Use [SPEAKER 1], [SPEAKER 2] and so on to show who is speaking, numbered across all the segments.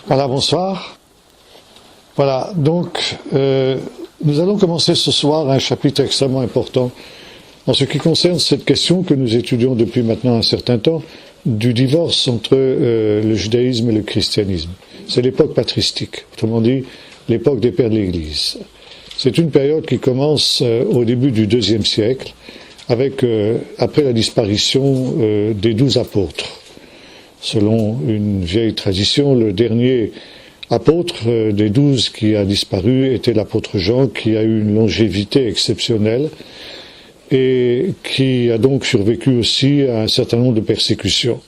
[SPEAKER 1] Voilà, bonsoir. Voilà, donc nous allons commencer ce soir un chapitre extrêmement important en ce qui concerne cette question que nous étudions depuis maintenant un certain temps du divorce entre le judaïsme et le christianisme. C'est l'époque patristique, autrement dit l'époque des pères de l'Église. C'est une période qui commence au début du IIe siècle avec après la disparition des 12 apôtres. Selon une vieille tradition, le dernier apôtre des 12 qui a disparu était l'apôtre Jean, qui a eu une longévité exceptionnelle et qui a donc survécu aussi à un certain nombre de persécutions.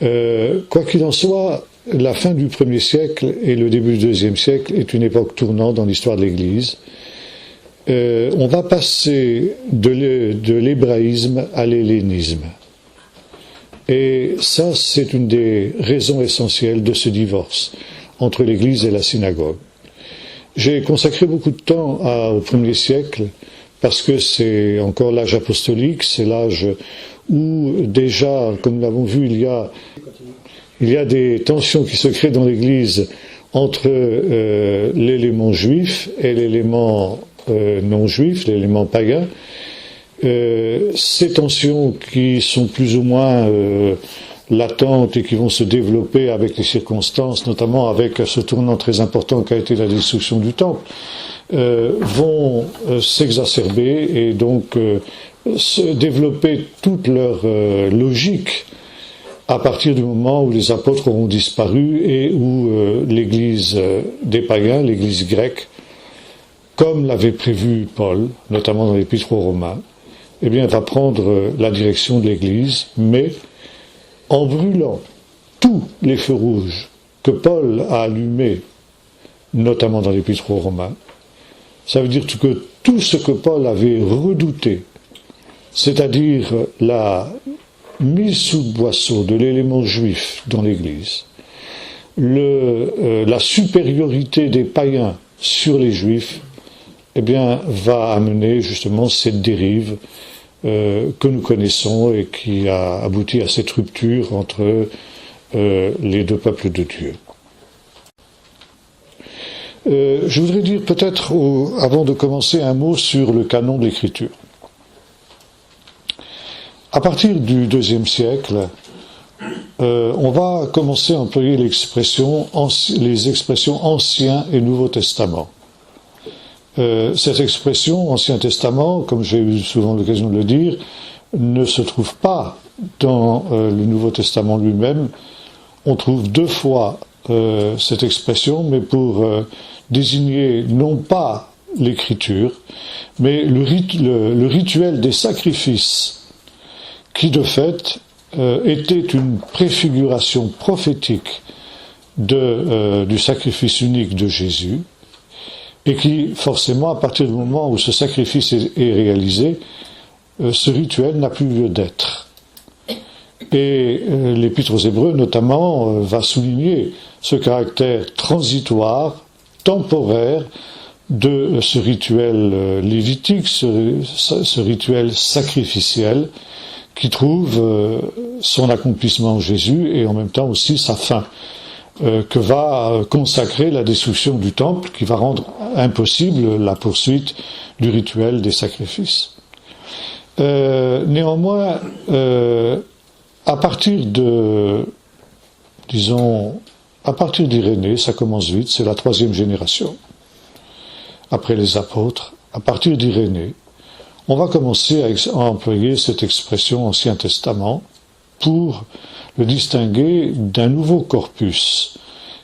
[SPEAKER 1] Quoi qu'il en soit, la fin du 1er siècle et le début du 2e siècle est une époque tournante dans l'histoire de l'Église. On va passer de l'hébraïsme à l'hellénisme. Et ça, c'est une des raisons essentielles de ce divorce entre l'Église et la synagogue. J'ai consacré beaucoup de temps au 1er siècle parce que c'est encore l'âge apostolique, c'est l'âge où déjà, comme nous l'avons vu, il y a des tensions qui se créent dans l'Église entre l'élément juif et l'élément non juif, l'élément païen. Ces tensions qui sont plus ou moins latentes et qui vont se développer avec les circonstances, notamment avec ce tournant très important qu'a été la destruction du temple, vont s'exacerber et donc se développer toute leur logique à partir du moment où les apôtres auront disparu et où l'Église des païens, l'Église grecque, comme l'avait prévu Paul, notamment dans l'Épître aux Romains, eh bien, va prendre la direction de l'Église, mais en brûlant tous les feux rouges que Paul a allumés, notamment dans l'Épître aux Romains. Ça veut dire que tout ce que Paul avait redouté, c'est-à-dire la mise sous boisseau de l'élément juif dans l'Église, la supériorité des païens sur les juifs, eh bien, va amener justement cette dérive que nous connaissons et qui a abouti à cette rupture entre les deux peuples de Dieu. Je voudrais dire peut-être, avant de commencer, un mot sur le canon de l'Écriture. À partir du IIe siècle, on va commencer à employer les expressions Ancien et Nouveau Testament. Cette expression, Ancien Testament, comme j'ai eu souvent l'occasion de le dire, ne se trouve pas dans le Nouveau Testament lui-même. On trouve deux fois cette expression, mais pour désigner non pas l'écriture, mais le rituel des sacrifices, qui de fait était une préfiguration prophétique du sacrifice unique de Jésus, et qui, forcément, à partir du moment où ce sacrifice est réalisé, ce rituel n'a plus lieu d'être. Et l'Épître aux Hébreux, notamment, va souligner ce caractère transitoire, temporaire, de ce rituel lévitique, ce rituel sacrificiel, qui trouve son accomplissement en Jésus et en même temps aussi sa fin, que va consacrer la destruction du temple, qui va rendre impossible la poursuite du rituel des sacrifices. Néanmoins, à partir d'Irénée, ça commence vite, c'est la 3e génération, après les apôtres, à partir d'Irénée, on va commencer à employer cette expression Ancien Testament pour le distinguer d'un nouveau corpus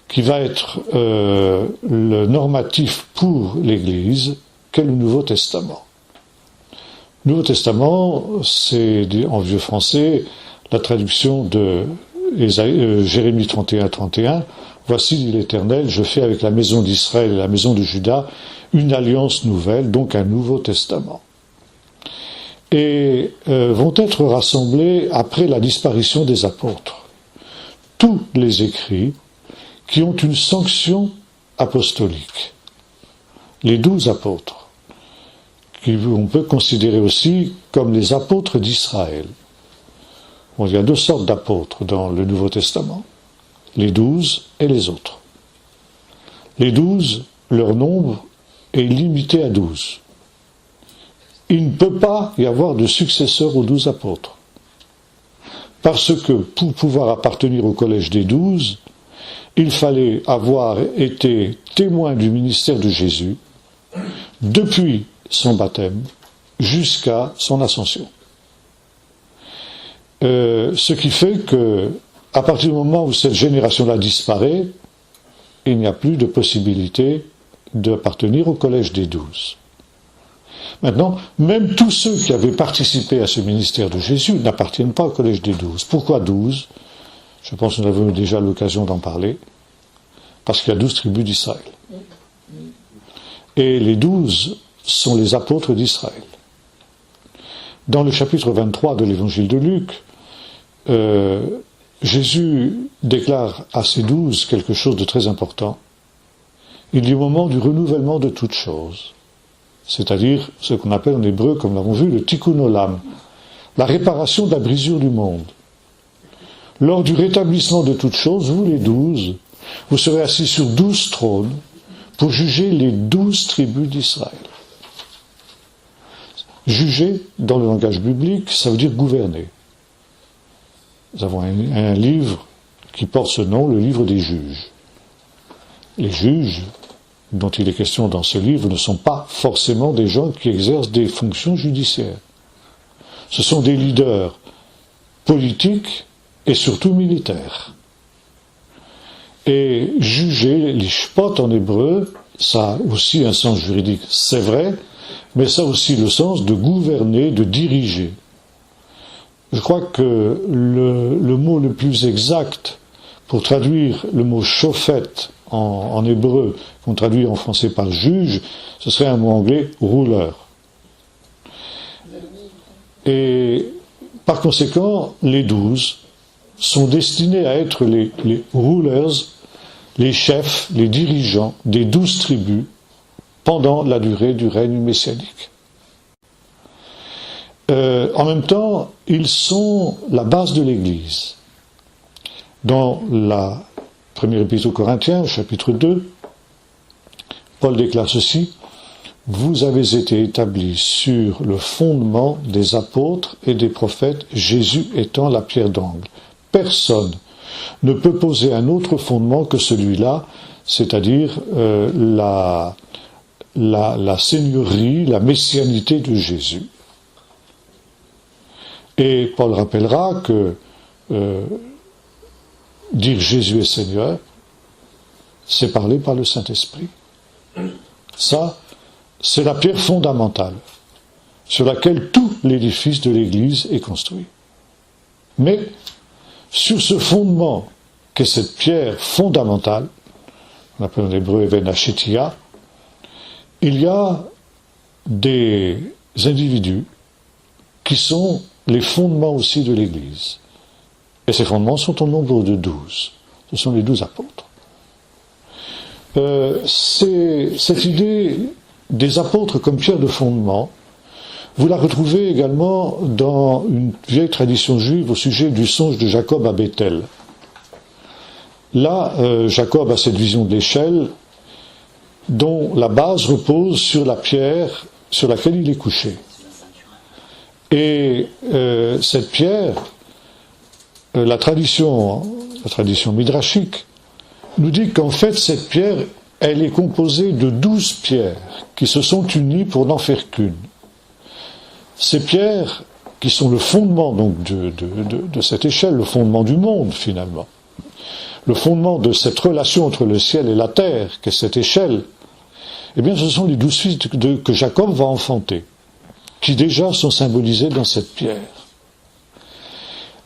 [SPEAKER 1] qui va être le normatif pour l'Église, qu'est le Nouveau Testament. Le Nouveau Testament, c'est en vieux français la traduction de Jérémie 31:31. Voici, dit l'Éternel, je fais avec la maison d'Israël et la maison de Juda une alliance nouvelle, donc un Nouveau Testament. Et vont être rassemblés après la disparition des apôtres tous les écrits qui ont une sanction apostolique. Les 12 apôtres, qu'on peut considérer aussi comme les apôtres d'Israël. Bon, il y a deux sortes d'apôtres dans le Nouveau Testament. les 12 et les autres. Les 12, leur nombre est limité à 12. Il ne peut pas y avoir de successeur aux 12 apôtres. Parce que pour pouvoir appartenir au collège des 12, il fallait avoir été témoin du ministère de Jésus depuis son baptême jusqu'à son ascension. Ce qui fait que, à partir du moment où cette génération-là disparaît, il n'y a plus de possibilité d'appartenir au collège des 12. Maintenant, même tous ceux qui avaient participé à ce ministère de Jésus n'appartiennent pas au collège des 12. Pourquoi 12 ? Je pense que nous avons déjà l'occasion d'en parler. Parce qu'il y a 12 tribus d'Israël. Et les 12 sont les apôtres d'Israël. Dans le chapitre 23 de l'évangile de Luc, Jésus déclare à ces 12 quelque chose de très important. Il dit au moment du renouvellement de toutes choses, c'est-à-dire ce qu'on appelle en hébreu, comme nous l'avons vu, le tikkun olam, la réparation de la brisure du monde. Lors du rétablissement de toutes choses, vous les 12, vous serez assis sur 12 trônes pour juger les 12 tribus d'Israël. Juger, dans le langage biblique, ça veut dire gouverner. Nous avons un livre qui porte ce nom, le livre des juges. Les juges dont il est question dans ce livre ne sont pas forcément des gens qui exercent des fonctions judiciaires. Ce sont des leaders politiques et surtout militaires. Et juger, les shpot en hébreu, ça a aussi un sens juridique, c'est vrai, mais ça a aussi le sens de gouverner, de diriger. Je crois que le mot le plus exact pour traduire le mot shofet en hébreu, qu'on traduit en français par juge, ce serait un mot anglais ruler. Et par conséquent, les 12 sont destinés à être les rulers, les chefs, les dirigeants des 12 tribus pendant la durée du règne messianique. En même temps, ils sont la base de l'Église. Dans la première épître aux Corinthiens, chapitre 2, Paul déclare ceci: « Vous avez été établis sur le fondement des apôtres et des prophètes, Jésus étant la pierre d'angle. Personne ne peut poser un autre fondement que celui-là, c'est-à-dire la seigneurie, la messianité de Jésus. » Et Paul rappellera que dire Jésus est Seigneur, c'est parler par le Saint-Esprit. Ça, c'est la pierre fondamentale sur laquelle tout l'édifice de l'Église est construit. Mais sur ce fondement qu'est cette pierre fondamentale, on appelle en hébreu Even Hashitia, il y a des individus qui sont les fondements aussi de l'Église. Et ces fondements sont au nombre de 12. Ce sont les 12 apôtres. Cette idée des apôtres comme pierre de fondement, vous la retrouvez également dans une vieille tradition juive au sujet du songe de Jacob à Bethel. Là, Jacob a cette vision de l'échelle dont la base repose sur la pierre sur laquelle il est couché. Et cette pierre, la tradition midrashique nous dit qu'en fait cette pierre, elle est composée de 12 pierres qui se sont unies pour n'en faire qu'une. Ces pierres qui sont le fondement donc de cette échelle, le fondement du monde finalement, le fondement de cette relation entre le ciel et la terre, qu'est cette échelle, eh bien ce sont les 12 fils que Jacob va enfanter, qui déjà sont symbolisés dans cette pierre.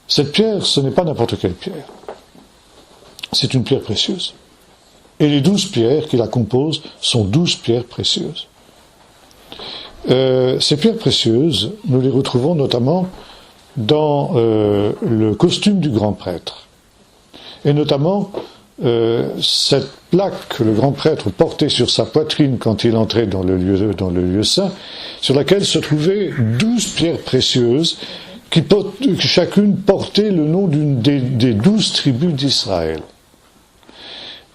[SPEAKER 1] Cette pierre, ce n'est pas n'importe quelle pierre. C'est une pierre précieuse. Et les 12 pierres qui la composent sont 12 pierres précieuses. Ces pierres précieuses, nous les retrouvons notamment dans le costume du grand prêtre. Et notamment, cette plaque que le grand prêtre portait sur sa poitrine quand il entrait dans le lieu saint, sur laquelle se trouvaient 12 pierres précieuses qui chacune portait le nom des 12 tribus d'Israël.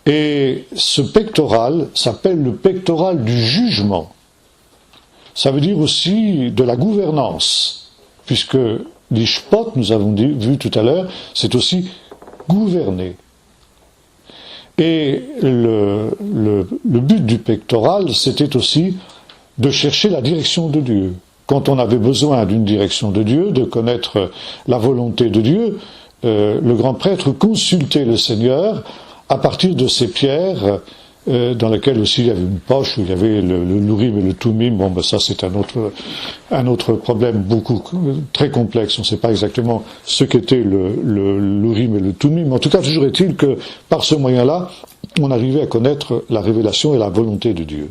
[SPEAKER 1] Et ce pectoral s'appelle le pectoral du jugement. Ça veut dire aussi de la gouvernance, puisque l'ishpot, nous avons vu tout à l'heure, c'est aussi gouverner. Et le but du pectoral, c'était aussi de chercher la direction de Dieu. Quand on avait besoin d'une direction de Dieu, de connaître la volonté de Dieu, le grand prêtre consultait le Seigneur à partir de ces pierres dans lesquelles aussi il y avait une poche où il y avait le Urim et le Thummim. Bon, ben ça c'est un autre problème très complexe. On ne sait pas exactement ce qu'était le Urim et le Thummim. En tout cas, toujours est-il que par ce moyen-là, on arrivait à connaître la révélation et la volonté de Dieu.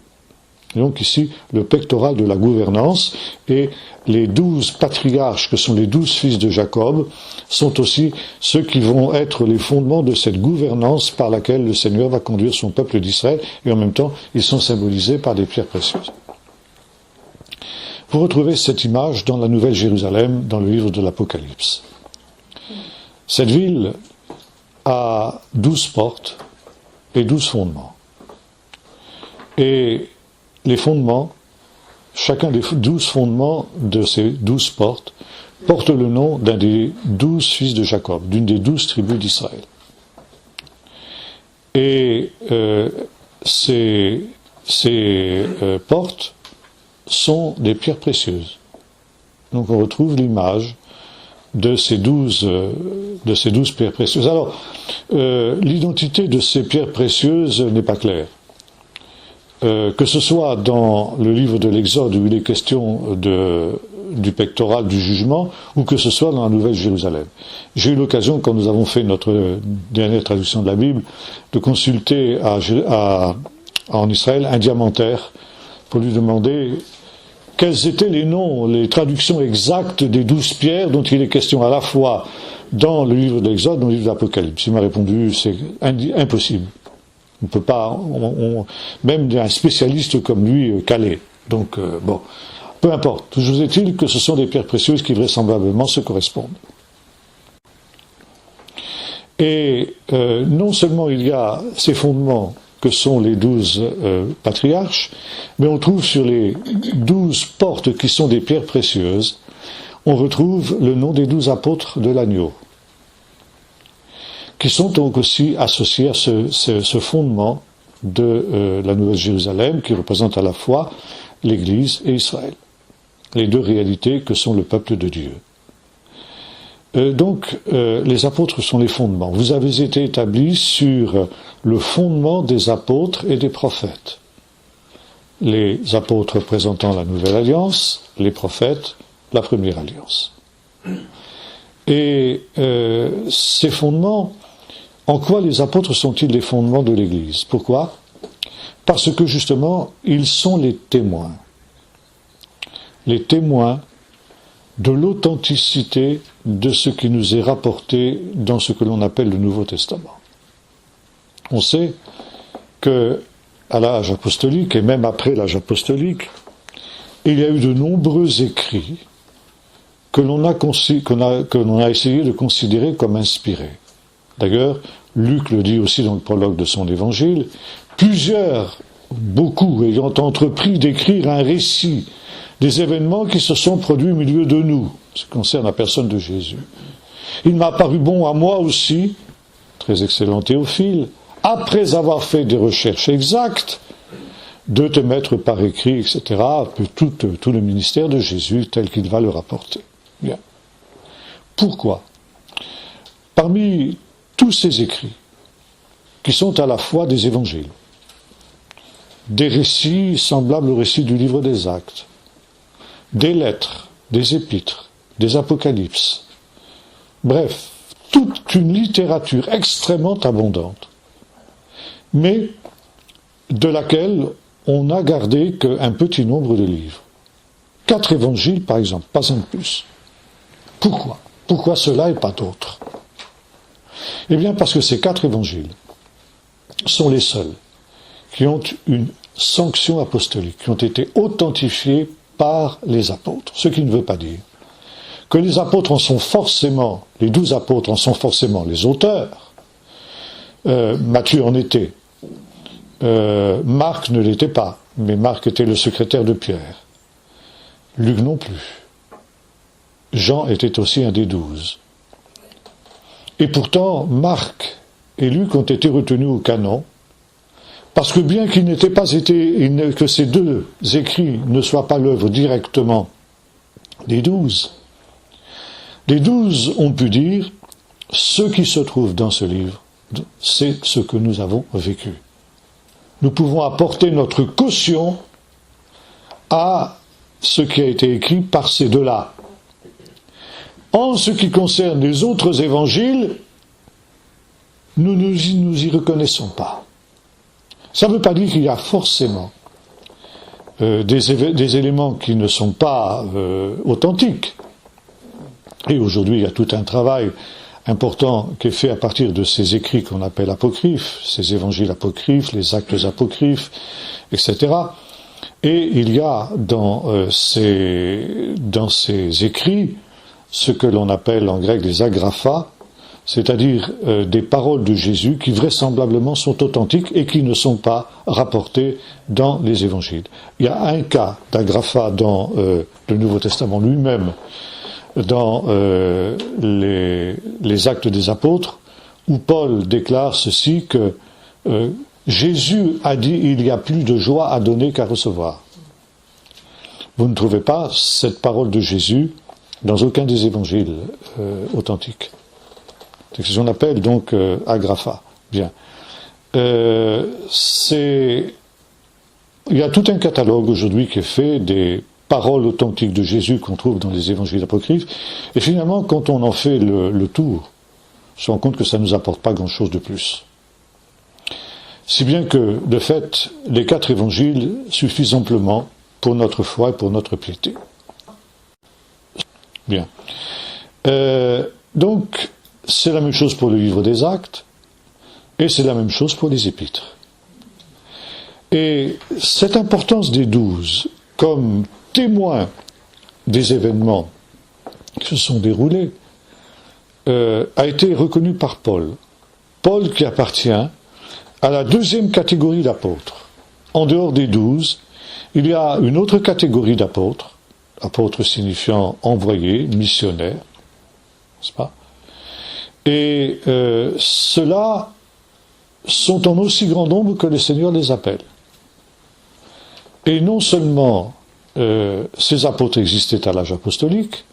[SPEAKER 1] Et donc ici, le pectoral de la gouvernance, et les 12 patriarches que sont les 12 fils de Jacob sont aussi ceux qui vont être les fondements de cette gouvernance par laquelle le Seigneur va conduire son peuple d'Israël, et en même temps, ils sont symbolisés par des pierres précieuses. Vous retrouvez cette image dans la Nouvelle Jérusalem, dans le livre de l'Apocalypse. Cette ville a 12 portes et 12 fondements. Et les fondements, chacun des 12 fondements de ces 12 portes, porte le nom d'un des 12 fils de Jacob, d'une des 12 tribus d'Israël. Et ces portes sont des pierres précieuses. Donc on retrouve l'image de ces 12 pierres précieuses. Alors, l'identité de ces pierres précieuses n'est pas claire. Que ce soit dans le livre de l'Exode où il est question du pectoral du jugement, ou que ce soit dans la Nouvelle Jérusalem. J'ai eu l'occasion, quand nous avons fait notre dernière traduction de la Bible, de consulter en Israël un diamantaire pour lui demander quels étaient les noms, les traductions exactes des 12 pierres dont il est question à la fois dans le livre de l'Exode et dans le livre de l'Apocalypse. Il m'a répondu, c'est impossible. On ne peut pas, même un spécialiste comme lui, caler. Donc, bon, peu importe. Toujours est-il que ce sont des pierres précieuses qui vraisemblablement se correspondent. Et non seulement il y a ces fondements que sont les 12 patriarches, mais on trouve sur les 12 portes qui sont des pierres précieuses, on retrouve le nom des 12 apôtres de l'agneau, qui sont donc aussi associés à ce fondement de la Nouvelle Jérusalem, qui représente à la fois l'Église et Israël, les deux réalités que sont le peuple de Dieu. Donc, les apôtres sont les fondements. Vous avez été établis sur le fondement des apôtres et des prophètes. Les apôtres représentant la Nouvelle Alliance, les prophètes, la Première Alliance. Et ces fondements, en quoi les apôtres sont-ils les fondements de l'Église? Pourquoi? Parce que justement, ils sont les témoins. Les témoins de l'authenticité de ce qui nous est rapporté dans ce que l'on appelle le Nouveau Testament. On sait que à l'âge apostolique, et même après l'âge apostolique, il y a eu de nombreux écrits que l'on a essayé de considérer comme inspirés. D'ailleurs, Luc le dit aussi dans le prologue de son évangile, beaucoup ayant entrepris d'écrire un récit des événements qui se sont produits au milieu de nous, ce qui concerne la personne de Jésus. Il m'a paru bon à moi aussi, très excellent Théophile, après avoir fait des recherches exactes, de te mettre par écrit, etc., tout le ministère de Jésus tel qu'il va le rapporter. Bien. Pourquoi? Parmi tous ces écrits, qui sont à la fois des évangiles, des récits semblables au récit du livre des Actes, des lettres, des épîtres, des apocalypses, bref, toute une littérature extrêmement abondante, mais de laquelle on n'a gardé qu'un petit nombre de livres. 4 évangiles, par exemple, pas un de plus. Pourquoi? Pourquoi cela et pas d'autres? Eh bien, parce que ces 4 évangiles sont les seuls qui ont une sanction apostolique, qui ont été authentifiés par les apôtres. Ce qui ne veut pas dire que les apôtres en sont forcément, les 12 apôtres en sont forcément les auteurs. Matthieu en était, Marc ne l'était pas, mais Marc était le secrétaire de Pierre. Luc non plus. Jean était aussi un des 12. Et pourtant, Marc et Luc ont été retenus au canon, parce que bien qu'ils n'aient pas été, que ces deux écrits ne soient pas l'œuvre directement des 12, les 12 ont pu dire, ce qui se trouve dans ce livre, c'est ce que nous avons vécu. Nous pouvons apporter notre caution à ce qui a été écrit par ces deux-là. En ce qui concerne les autres évangiles, nous nous y reconnaissons pas. Ça ne veut pas dire qu'il y a forcément des éléments qui ne sont pas authentiques. Et aujourd'hui, il y a tout un travail important qui est fait à partir de ces écrits qu'on appelle apocryphes, ces évangiles apocryphes, les actes apocryphes, etc. Et il y a dans ces écrits ce que l'on appelle en grec des agrapha, c'est-à-dire des paroles de Jésus qui vraisemblablement sont authentiques et qui ne sont pas rapportées dans les évangiles. Il y a un cas d'agrapha dans le Nouveau Testament lui-même, dans les Actes des Apôtres, où Paul déclare ceci, que Jésus a dit « il y a plus de joie à donner qu'à recevoir ». Vous ne trouvez pas cette parole de Jésus dans aucun des évangiles authentiques. C'est ce qu'on appelle donc agrapha. Bien. Il y a tout un catalogue aujourd'hui qui est fait des paroles authentiques de Jésus qu'on trouve dans les évangiles apocryphes, et finalement, quand on en fait le tour, on se rend compte que ça ne nous apporte pas grand-chose de plus. Si bien que, de fait, les 4 évangiles suffisent amplement pour notre foi et pour notre piété. Bien. Donc, c'est la même chose pour le livre des Actes, et c'est la même chose pour les épîtres. Et cette importance des 12, comme témoins des événements qui se sont déroulés, a été reconnue par Paul. Paul qui appartient à la 2e catégorie d'apôtres. En dehors des 12, il y a une autre catégorie d'apôtres, apôtres signifiant envoyés, missionnaires, n'est-ce pas? Et ceux-là sont en aussi grand nombre que le Seigneur les appelle. Et non seulement ces apôtres existaient à l'âge apostolique,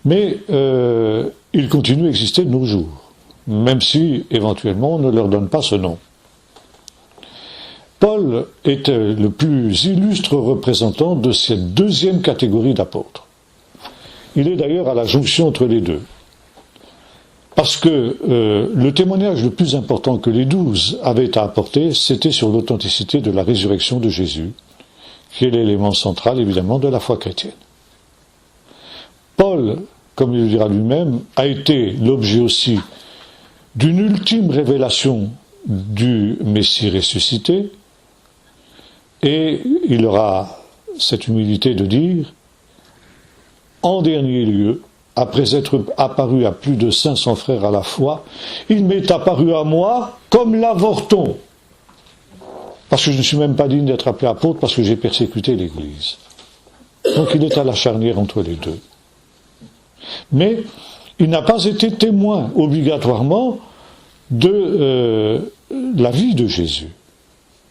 [SPEAKER 1] mais ils continuent à exister de nos jours, même si éventuellement on ne leur donne pas ce nom. Paul était le plus illustre représentant de cette 2e catégorie d'apôtres. Il est d'ailleurs à la jonction entre les deux. Parce que le témoignage le plus important que les 12 avaient à apporter, c'était sur l'authenticité de la résurrection de Jésus, qui est l'élément central, évidemment, de la foi chrétienne. Paul, comme il le dira lui-même, a été l'objet aussi d'une ultime révélation du Messie ressuscité, et il aura cette humilité de dire, en dernier lieu, après être apparu à plus de 500 frères à la fois, il m'est apparu à moi comme l'avorton. Parce que je ne suis même pas digne d'être appelé apôtre, parce que j'ai persécuté l'Église. Donc il est à la charnière entre les deux. Mais il n'a pas été témoin obligatoirement de la vie de Jésus,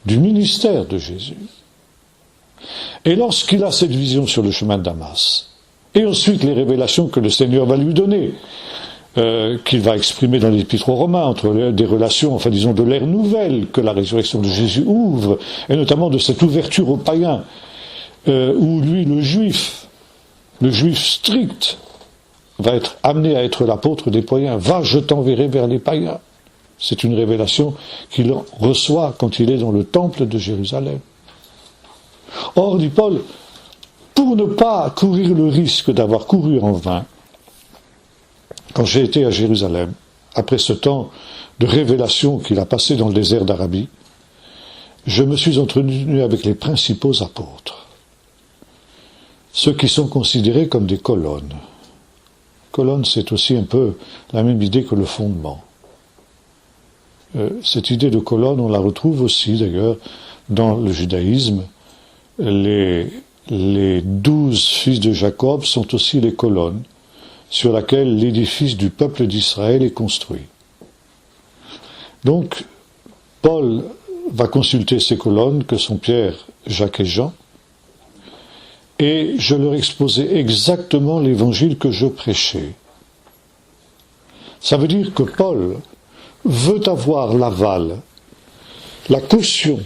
[SPEAKER 1] du ministère de Jésus. Et lorsqu'il a cette vision sur le chemin de Damas, et ensuite les révélations que le Seigneur va lui donner, qu'il va exprimer dans l'Épître aux Romains, entre des relations, enfin disons de l'ère nouvelle que la résurrection de Jésus ouvre, et notamment de cette ouverture aux païens, où lui, le juif strict, va être amené à être l'apôtre des païens. Va, je t'enverrai vers les païens. C'est une révélation qu'il reçoit quand il est dans le temple de Jérusalem. Or, dit Paul, pour ne pas courir le risque d'avoir couru en vain, quand j'ai été à Jérusalem, après ce temps de révélation qu'il a passé dans le désert d'Arabie, je me suis entretenu avec les principaux apôtres, ceux qui sont considérés comme des colonnes. Colonne, c'est aussi un peu la même idée que le fondement. cette idée de colonne, on la retrouve aussi d'ailleurs dans le judaïsme. Les 12 fils de Jacob sont aussi les colonnes sur lesquelles l'édifice du peuple d'Israël est construit. Donc, Paul va consulter ces colonnes que sont Pierre, Jacques et Jean, et je leur exposais exactement l'évangile que je prêchais. Ça veut dire que Paul veut avoir l'aval, la caution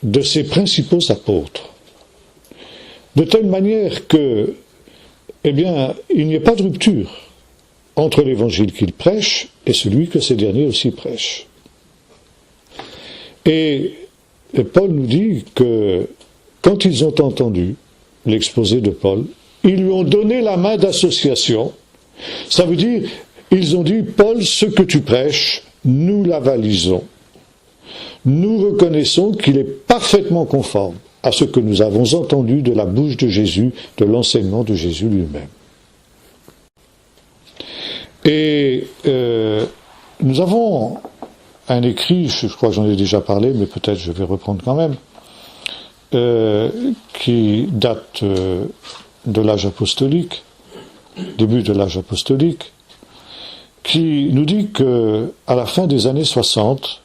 [SPEAKER 1] de ses principaux apôtres, de telle manière que, il n'y ait pas de rupture entre l'évangile qu'il prêche et celui que ces derniers aussi prêchent. Et Paul nous dit que quand ils ont entendu l'exposé de Paul, ils lui ont donné la main d'association. Ça veut dire, ils ont dit, Paul, ce que tu prêches, nous l'avalisons. Nous reconnaissons qu'il est parfaitement conforme à ce que nous avons entendu de la bouche de Jésus, de l'enseignement de Jésus lui-même. Et nous avons un écrit, je crois que j'en ai déjà parlé, mais peut-être je vais reprendre quand même, qui date de l'âge apostolique, début de l'âge apostolique, qui nous dit que à la fin des années 60,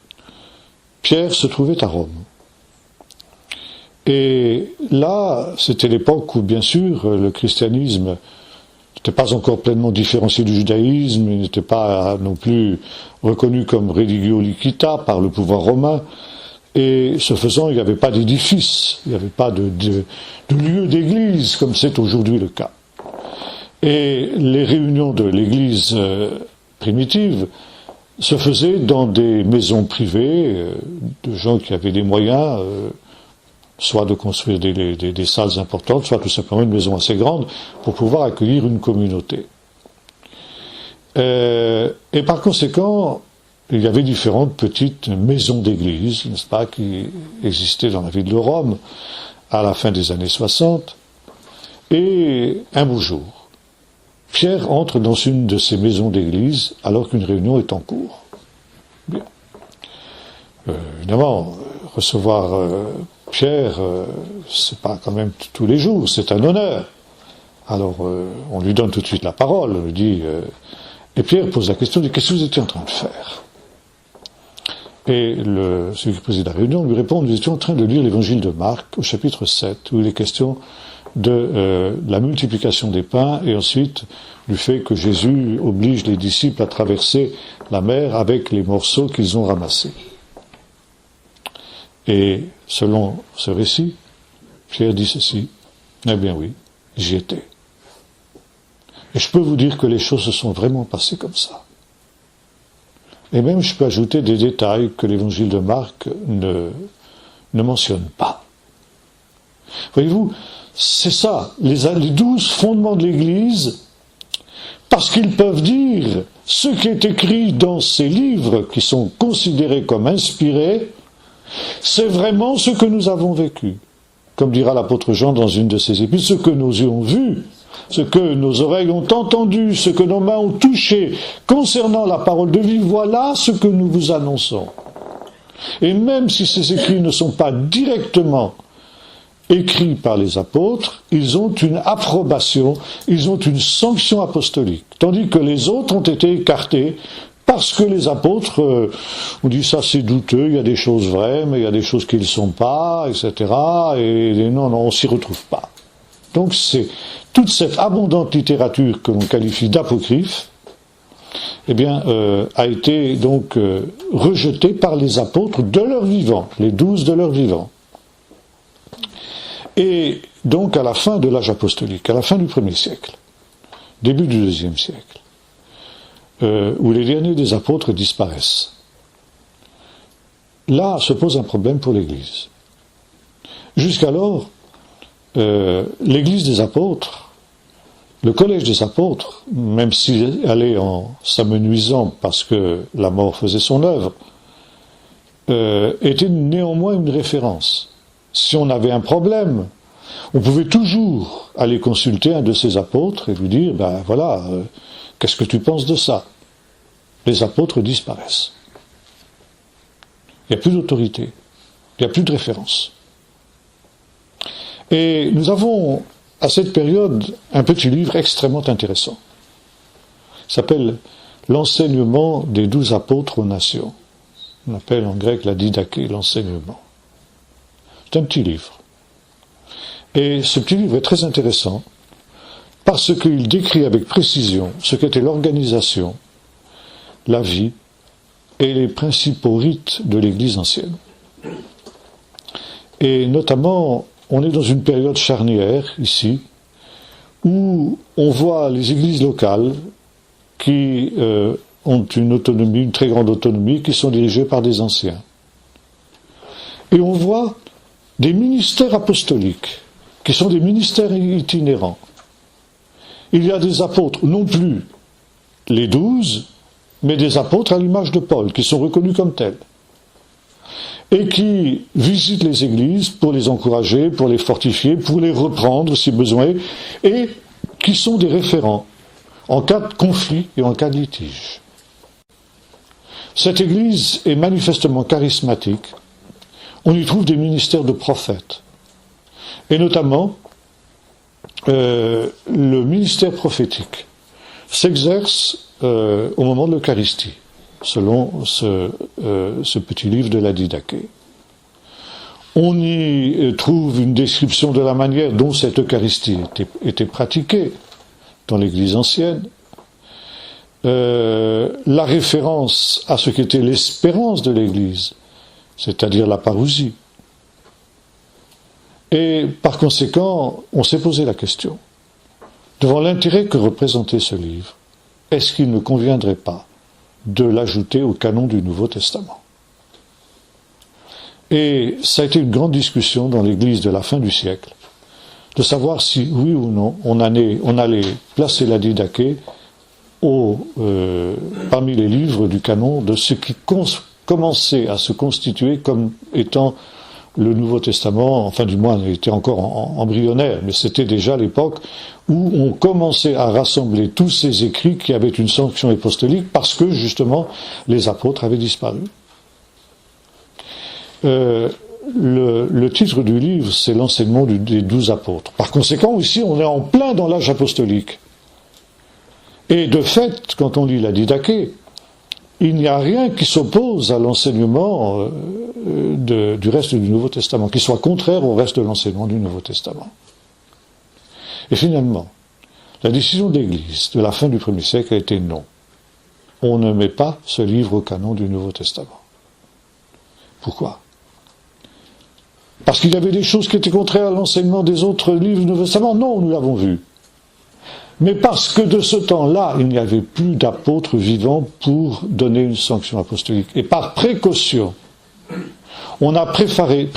[SPEAKER 1] Pierre se trouvait à Rome. Et là, c'était l'époque où, bien sûr, le christianisme n'était pas encore pleinement différencié du judaïsme, il n'était pas non plus reconnu comme religio licita par le pouvoir romain, et ce faisant, il n'y avait pas d'édifice, il n'y avait pas de lieu d'église, comme c'est aujourd'hui le cas. Et les réunions de l'église primitive se faisaient dans des maisons privées, de gens qui avaient des moyens, soit de construire des salles importantes, soit tout simplement une maison assez grande pour pouvoir accueillir une communauté. Et par conséquent, il y avait différentes petites maisons d'église, n'est-ce pas, qui existaient dans la ville de Rome à la fin des années 60. Et un beau jour, Pierre entre dans une de ces maisons d'église alors qu'une réunion est en cours. Bien. Évidemment, recevoir Pierre, c'est pas quand même tous les jours, c'est un honneur. Alors, on lui donne tout de suite la parole, on lui dit, et Pierre pose la question, dit, qu'est-ce que vous étiez en train de faire? Et celui qui préside la réunion lui répond, nous étions en train de lire l'évangile de Marc, au chapitre 7, où il est question de la multiplication des pains, et ensuite du fait que Jésus oblige les disciples à traverser la mer avec les morceaux qu'ils ont ramassés. Et selon ce récit, Pierre dit ceci, eh bien oui, j'y étais. Et je peux vous dire que les choses se sont vraiment passées comme ça. Et même je peux ajouter des détails que l'évangile de Marc ne mentionne pas. Voyez-vous, c'est ça, les 12 fondements de l'Église, parce qu'ils peuvent dire ce qui est écrit dans ces livres qui sont considérés comme inspirés, c'est vraiment ce que nous avons vécu. Comme dira l'apôtre Jean dans une de ses épîtres, ce que nous ayons vu, ce que nos oreilles ont entendu, ce que nos mains ont touché, concernant la parole de vie, voilà ce que nous vous annonçons. Et même si ces écrits ne sont pas directement écrits par les apôtres, ils ont une approbation, ils ont une sanction apostolique, tandis que les autres ont été écartés parce que les apôtres ont dit ça c'est douteux, il y a des choses vraies, mais il y a des choses qui ne le sont pas, etc. Et non, on s'y retrouve pas. Donc c'est toute cette abondante littérature que l'on qualifie d'apocryphe, a été donc rejetée par les apôtres de leur vivant, les 12 de leur vivant. Et donc à la fin de l'âge apostolique, à la fin du 1er siècle, début du 2e siècle, où les derniers des apôtres disparaissent, là se pose un problème pour l'Église. Jusqu'alors, l'Église des apôtres, le collège des apôtres, même s'il allait en s'amenuisant parce que la mort faisait son œuvre, était néanmoins une référence. Si on avait un problème, on pouvait toujours aller consulter un de ces apôtres et lui dire, qu'est-ce que tu penses de ça? Les apôtres disparaissent. Il n'y a plus d'autorité, il n'y a plus de référence. Et nous avons, à cette période, un petit livre extrêmement intéressant. Il s'appelle « L'enseignement des 12 apôtres aux nations ». On appelle en grec la didaché, l'enseignement. C'est un petit livre. Et ce petit livre est très intéressant parce qu'il décrit avec précision ce qu'était l'organisation, la vie et les principaux rites de l'Église ancienne. Et notamment, on est dans une période charnière, ici, où on voit les églises locales qui ont une autonomie, une très grande autonomie, qui sont dirigées par des anciens. Et on voit des ministères apostoliques, qui sont des ministères itinérants. Il y a des apôtres, non plus les 12, mais des apôtres à l'image de Paul, qui sont reconnus comme tels, et qui visitent les églises pour les encourager, pour les fortifier, pour les reprendre si besoin, et qui sont des référents en cas de conflit et en cas de litige. Cette église est manifestement charismatique. On y trouve des ministères de prophètes, et notamment le ministère prophétique s'exerce au moment de l'Eucharistie, selon ce petit livre de la didaché. On y trouve une description de la manière dont cette Eucharistie était pratiquée dans l'Église ancienne, la référence à ce qu'était l'espérance de l'Église, c'est-à-dire la parousie. Et par conséquent, on s'est posé la question, devant l'intérêt que représentait ce livre, est-ce qu'il ne conviendrait pas de l'ajouter au canon du Nouveau Testament? Et ça a été une grande discussion dans l'Église de la fin du siècle, de savoir si, oui ou non, on allait placer la didaché parmi les livres du canon de ce qui commençait à se constituer comme étant le Nouveau Testament, enfin du moins il était encore embryonnaire, mais c'était déjà l'époque où on commençait à rassembler tous ces écrits qui avaient une sanction apostolique parce que justement les apôtres avaient disparu. Le titre du livre, c'est l'enseignement des 12 apôtres. Par conséquent, ici, on est en plein dans l'âge apostolique. Et de fait, quand on lit la didaché, il n'y a rien qui s'oppose à l'enseignement du reste du Nouveau Testament, qui soit contraire au reste de l'enseignement du Nouveau Testament. Et finalement, la décision de l'Église de la fin du 1er siècle a été non. On ne met pas ce livre au canon du Nouveau Testament. Pourquoi ? Parce qu'il y avait des choses qui étaient contraires à l'enseignement des autres livres du Nouveau Testament ? Non, nous l'avons vu. Mais parce que de ce temps-là, il n'y avait plus d'apôtres vivants pour donner une sanction apostolique. Et par précaution, on a préféré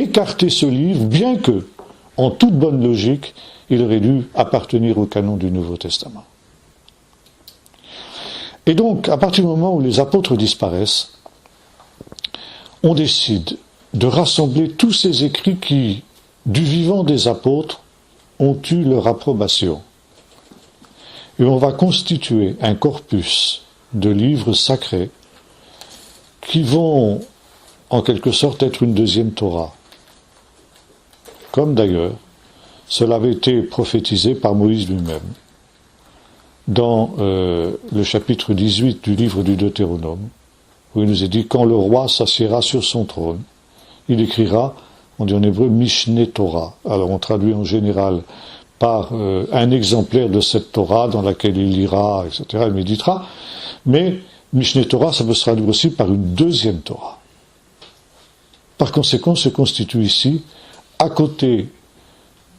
[SPEAKER 1] écarter ce livre, bien que, en toute bonne logique, il aurait dû appartenir au canon du Nouveau Testament. Et donc, à partir du moment où les apôtres disparaissent, on décide de rassembler tous ces écrits qui, du vivant des apôtres, ont eu leur approbation. Et on va constituer un corpus de livres sacrés qui vont, en quelque sorte, être une deuxième Torah. Comme d'ailleurs, cela avait été prophétisé par Moïse lui-même dans le chapitre 18 du livre du Deutéronome, où il nous est dit « Quand le roi s'assiera sur son trône, il écrira, on dit en hébreu, Mishneh Torah ». Alors on traduit en général par un exemplaire de cette Torah dans laquelle il lira, etc., il méditera, mais Mishneh Torah, ça peut se traduire aussi par une deuxième Torah. Par conséquent, se constitue ici, à côté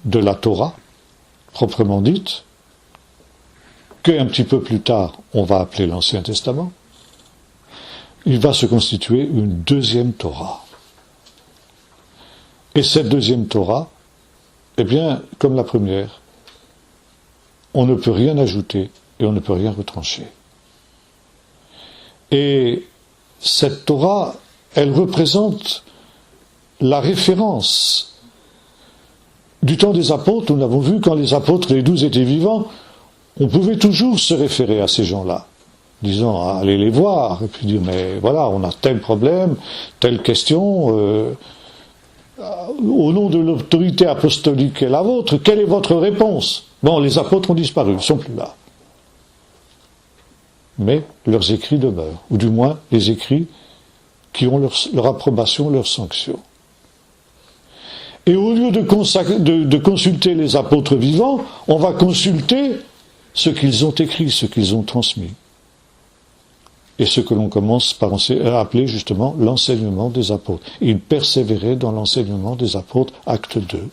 [SPEAKER 1] de la Torah, proprement dite, qu'un petit peu plus tard, on va appeler l'Ancien Testament, il va se constituer une deuxième Torah. Et cette deuxième Torah, eh bien, comme la première, on ne peut rien ajouter et on ne peut rien retrancher. Et cette Torah, elle représente la référence du temps des apôtres. Nous l'avons vu, quand les apôtres, les 12 étaient vivants, on pouvait toujours se référer à ces gens-là. disant allez les voir, et puis dire mais voilà, on a tel problème, telle question, au nom de l'autorité apostolique qui est la vôtre, quelle est votre réponse? Bon, les apôtres ont disparu, ils ne sont plus là. Mais leurs écrits demeurent, ou du moins les écrits qui ont leur approbation, leur sanction. Et au lieu de consulter les apôtres vivants, on va consulter ce qu'ils ont écrit, ce qu'ils ont transmis. Et ce que l'on commence par appeler justement l'enseignement des apôtres. Ils persévéraient dans l'enseignement des apôtres, acte 2.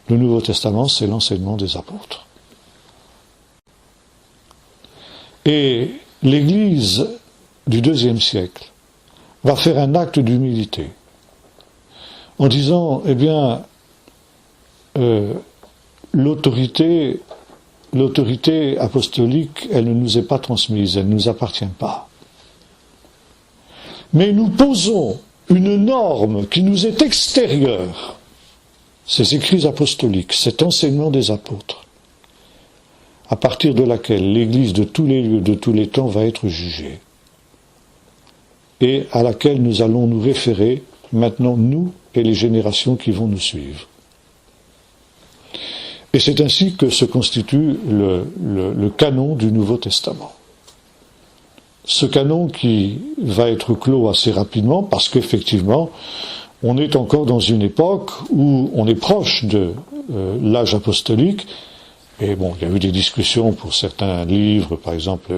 [SPEAKER 1] Le Nouveau Testament, c'est l'enseignement des apôtres. Et l'Église du IIe siècle va faire un acte d'humilité en disant, eh bien, l'autorité apostolique, elle ne nous est pas transmise, elle ne nous appartient pas. Mais nous posons une norme qui nous est extérieure, ces écrits apostoliques, cet enseignement des apôtres, à partir de laquelle l'Église de tous les lieux, de tous les temps va être jugée, et à laquelle nous allons nous référer maintenant, nous et les générations qui vont nous suivre. Et c'est ainsi que se constitue le canon du Nouveau Testament. Ce canon qui va être clos assez rapidement, parce qu'effectivement, on est encore dans une époque où on est proche de l'âge apostolique. Et bon, il y a eu des discussions pour certains livres, par exemple,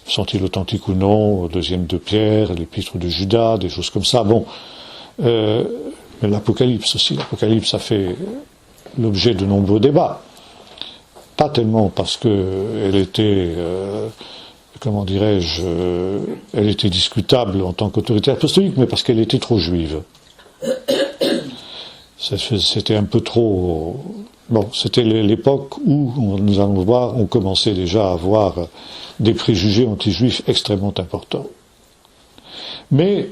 [SPEAKER 1] sont-ils authentiques ou non, au deuxième de Pierre, l'épître de Judas, des choses comme ça. Bon, mais l'Apocalypse aussi, l'Apocalypse a fait l'objet de nombreux débats. Pas tellement parce que elle était, comment dirais-je, elle était discutable en tant qu'autorité apostolique, mais parce qu'elle était trop juive. C'était un peu trop... Bon, c'était l'époque où, nous allons voir, on commençait déjà à avoir des préjugés anti-juifs extrêmement importants. Mais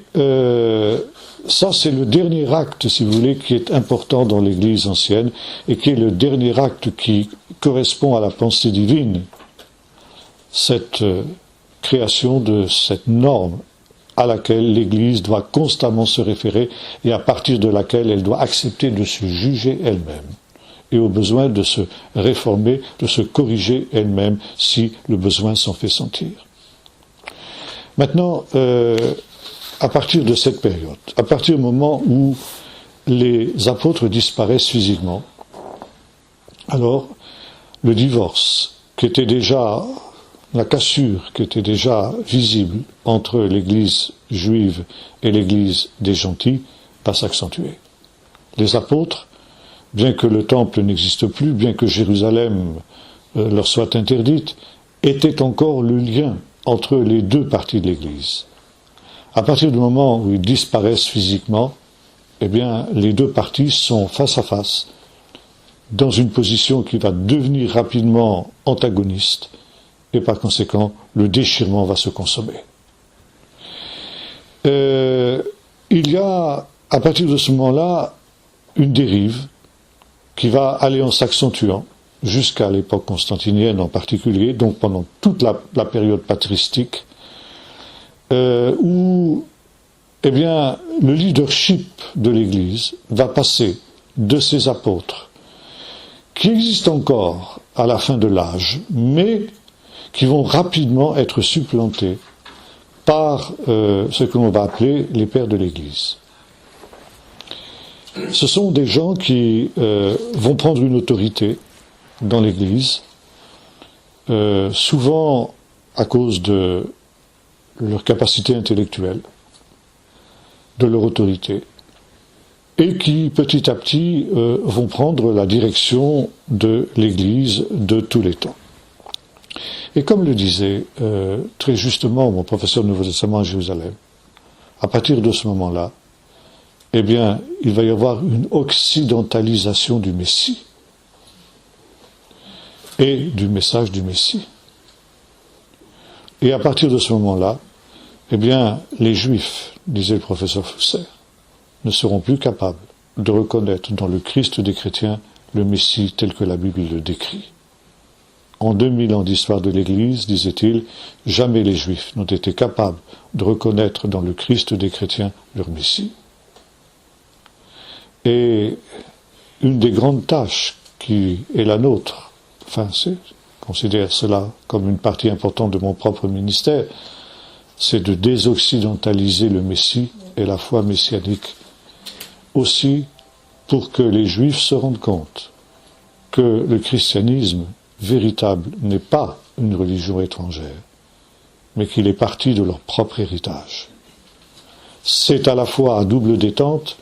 [SPEAKER 1] ça, c'est le dernier acte, si vous voulez, qui est important dans l'Église ancienne, et qui est le dernier acte qui correspond à la pensée divine, cette création de cette norme à laquelle l'Église doit constamment se référer, et à partir de laquelle elle doit accepter de se juger elle-même, et au besoin de se réformer, de se corriger elle-même, si le besoin s'en fait sentir. Maintenant, à partir de cette période, à partir du moment où les apôtres disparaissent physiquement, alors le divorce, qui était déjà, la cassure qui était déjà visible entre l'Église juive et l'Église des gentils, va s'accentuer. Les apôtres, bien que le temple n'existe plus, bien que Jérusalem leur soit interdite, étaient encore le lien entre les deux parties de l'Église. À partir du moment où ils disparaissent physiquement, eh bien, les deux parties sont face à face, dans une position qui va devenir rapidement antagoniste, et par conséquent, le déchirement va se consommer. Il y a, à partir de ce moment-là, une dérive qui va aller en s'accentuant jusqu'à l'époque constantinienne en particulier, donc pendant toute la période patristique, où eh bien, le leadership de l'Église va passer de ces apôtres, qui existent encore à la fin de l'âge, mais qui vont rapidement être supplantés par ce que l'on va appeler les pères de l'Église. Ce sont des gens qui vont prendre une autorité dans l'Église, souvent à cause de leur capacité intellectuelle, de leur autorité, et qui petit à petit vont prendre la direction de l'Église de tous les temps. Et comme le disait très justement mon professeur de Nouveau Testament à Jérusalem, à partir de ce moment-là, eh bien, il va y avoir une occidentalisation du Messie et du message du Messie. Et à partir de ce moment-là, eh bien, les Juifs, disait le professeur Fusser, ne seront plus capables de reconnaître dans le Christ des chrétiens le Messie tel que la Bible le décrit. En 2000 ans d'histoire de l'Église, disait-il, jamais les Juifs n'ont été capables de reconnaître dans le Christ des chrétiens leur Messie. Et une des grandes tâches qui est la nôtre, je considère cela comme une partie importante de mon propre ministère, c'est de désoccidentaliser le Messie et la foi messianique, aussi pour que les Juifs se rendent compte que le christianisme véritable n'est pas une religion étrangère, mais qu'il est parti de leur propre héritage. C'est à la fois à double détente,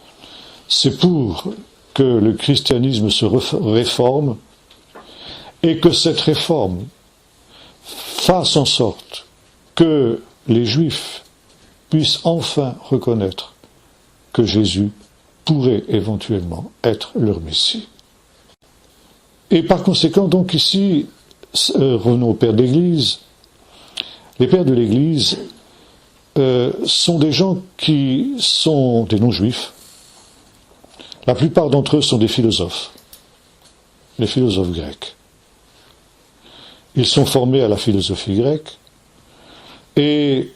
[SPEAKER 1] c'est pour que le christianisme se réforme et que cette réforme fasse en sorte que les Juifs puissent enfin reconnaître que Jésus pourrait éventuellement être leur Messie. Et par conséquent, donc ici, revenons aux pères d'Église. Les pères de l'Église sont des gens qui sont des non-juifs. La plupart d'entre eux sont des philosophes, les philosophes grecs. Ils sont formés à la philosophie grecque, et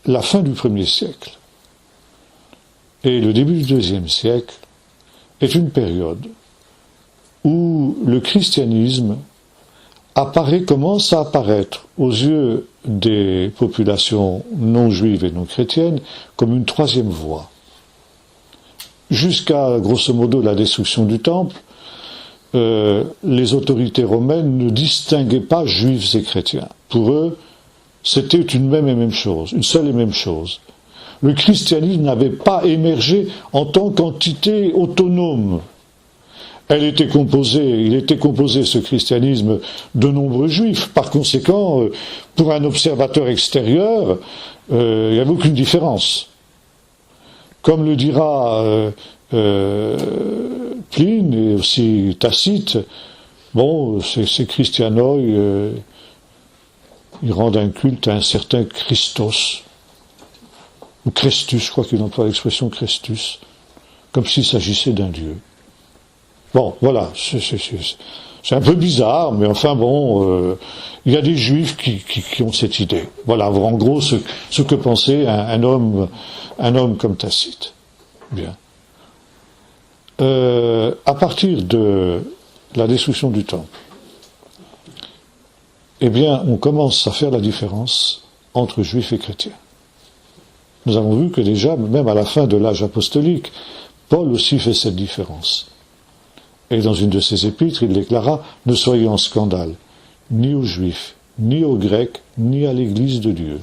[SPEAKER 1] la fin du 1er siècle et le début du 2e siècle est une période où le christianisme commence à apparaître aux yeux des populations non juives et non chrétiennes comme une troisième voie. Jusqu'à, grosso modo, la destruction du temple, les autorités romaines ne distinguaient pas juifs et chrétiens. Pour eux, c'était une même et même chose, une seule et même chose. Le christianisme n'avait pas émergé en tant qu'entité autonome. Il était composé, ce christianisme, de nombreux juifs. Par conséquent, pour un observateur extérieur, il n'y avait aucune différence. Comme le dira Pline et aussi Tacite, bon, ces christianoi, ils rendent un culte à un certain Christos, ou Christus, je crois qu'il emploie l'expression Christus, comme s'il s'agissait d'un dieu. Bon, voilà, c'est un peu bizarre, mais enfin bon, il y a des juifs qui ont cette idée. Voilà, en gros, ce que pensait un homme comme Tacite. Bien. À partir de la destruction du temple, eh bien, on commence à faire la différence entre juifs et chrétiens. Nous avons vu que déjà, même à la fin de l'âge apostolique, Paul aussi fait cette différence. Et dans une de ses épîtres, il déclara « Ne soyez en scandale, ni aux Juifs, ni aux Grecs, ni à l'Église de Dieu. »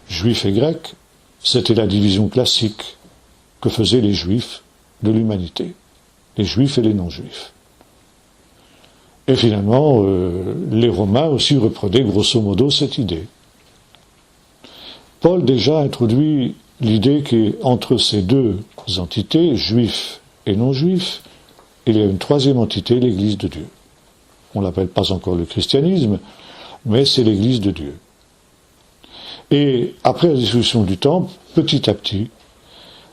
[SPEAKER 1] Juifs et Grecs, c'était la division classique que faisaient les Juifs de l'humanité, les Juifs et les non-Juifs. Et finalement, les Romains aussi reprenaient grosso modo cette idée. Paul déjà introduit l'idée qu'entre ces deux entités, juifs et non-juifs, il y a une troisième entité, l'Église de Dieu. On ne l'appelle pas encore le christianisme, mais c'est l'Église de Dieu. Et après la destruction du temple, petit à petit,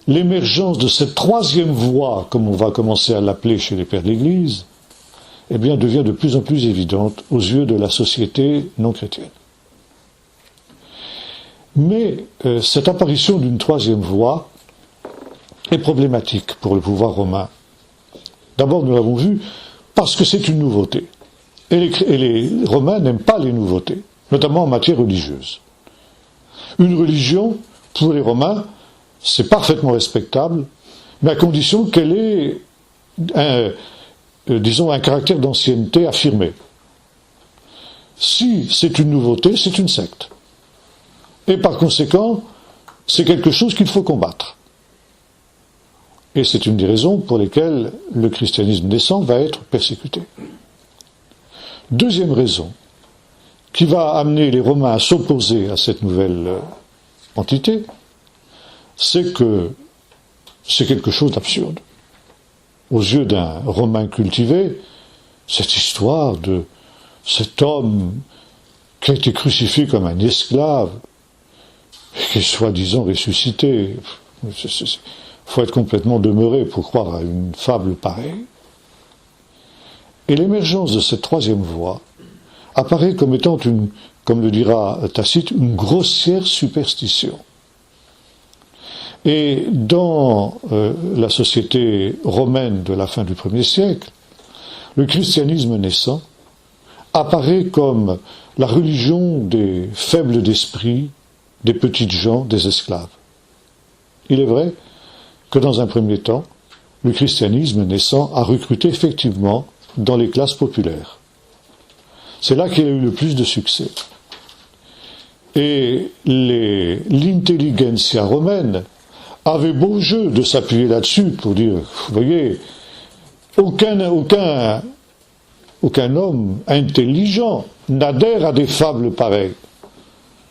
[SPEAKER 1] l'émergence de cette troisième voie, comme on va commencer à l'appeler chez les pères de l'Église, eh bien, devient de plus en plus évidente aux yeux de la société non chrétienne. Mais cette apparition d'une troisième voie est problématique pour le pouvoir romain. D'abord, nous l'avons vu, parce que c'est une nouveauté. Et les Romains n'aiment pas les nouveautés, notamment en matière religieuse. Une religion, pour les Romains, c'est parfaitement respectable, mais à condition qu'elle ait un caractère d'ancienneté affirmé. Si c'est une nouveauté, c'est une secte. Et par conséquent, c'est quelque chose qu'il faut combattre. Et c'est une des raisons pour lesquelles le christianisme naissant va être persécuté. Deuxième raison, qui va amener les Romains à s'opposer à cette nouvelle entité, c'est que c'est quelque chose d'absurde. Aux yeux d'un Romain cultivé, cette histoire de cet homme qui a été crucifié comme un esclave, et qui est soi-disant ressuscité, il faut être complètement demeuré pour croire à une fable pareille. Et l'émergence de cette troisième voie apparaît comme étant comme le dira Tacite, une grossière superstition. Et dans la société romaine de la fin du 1er siècle, le christianisme naissant apparaît comme la religion des faibles d'esprit, des petites gens, des esclaves. Il est vrai que dans un premier temps, le christianisme naissant a recruté effectivement dans les classes populaires. C'est là qu'il a eu le plus de succès. Et l'intelligentsia romaine avait beau jeu de s'appuyer là-dessus pour dire, vous voyez, aucun homme intelligent n'adhère à des fables pareilles.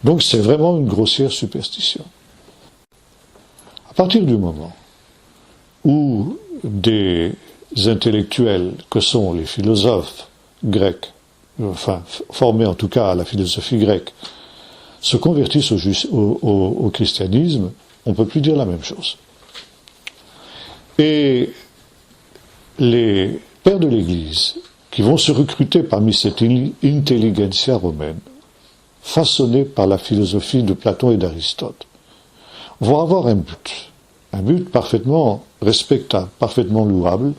[SPEAKER 1] Donc c'est vraiment une grossière superstition. À partir du moment où des intellectuels que sont les philosophes grecs, enfin formés en tout cas à la philosophie grecque, se convertissent au christianisme, on ne peut plus dire la même chose. Et les pères de l'Église, qui vont se recruter parmi cette intelligentsia romaine, façonnée par la philosophie de Platon et d'Aristote, vont avoir un but parfaitement respectable, parfaitement louable,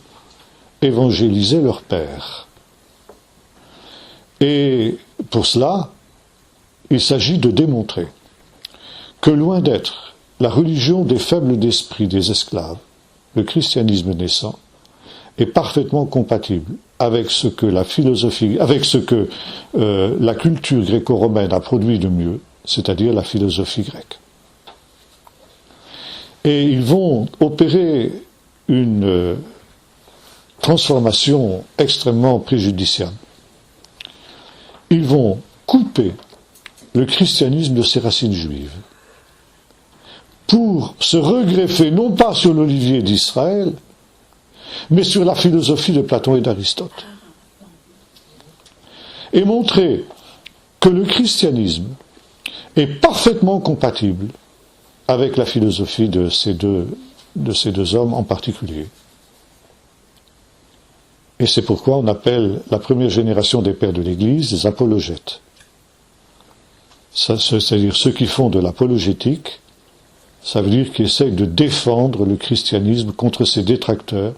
[SPEAKER 1] évangéliser leur père. Et pour cela, il s'agit de démontrer que loin d'être la religion des faibles d'esprit des esclaves, le christianisme naissant est parfaitement compatible avec ce que la philosophie, avec ce que la culture gréco-romaine a produit de mieux, c'est-à-dire la philosophie grecque. Et ils vont opérer une transformation extrêmement préjudiciable. Ils vont couper le christianisme de ses racines juives pour se regreffer non pas sur l'olivier d'Israël, mais sur la philosophie de Platon et d'Aristote. Et montrer que le christianisme est parfaitement compatible avec la philosophie de ces deux hommes en particulier. Et c'est pourquoi on appelle la première génération des pères de l'Église des apologètes. C'est-à-dire ceux qui font de l'apologétique, ça veut dire qu'ils essayent de défendre le christianisme contre ses détracteurs,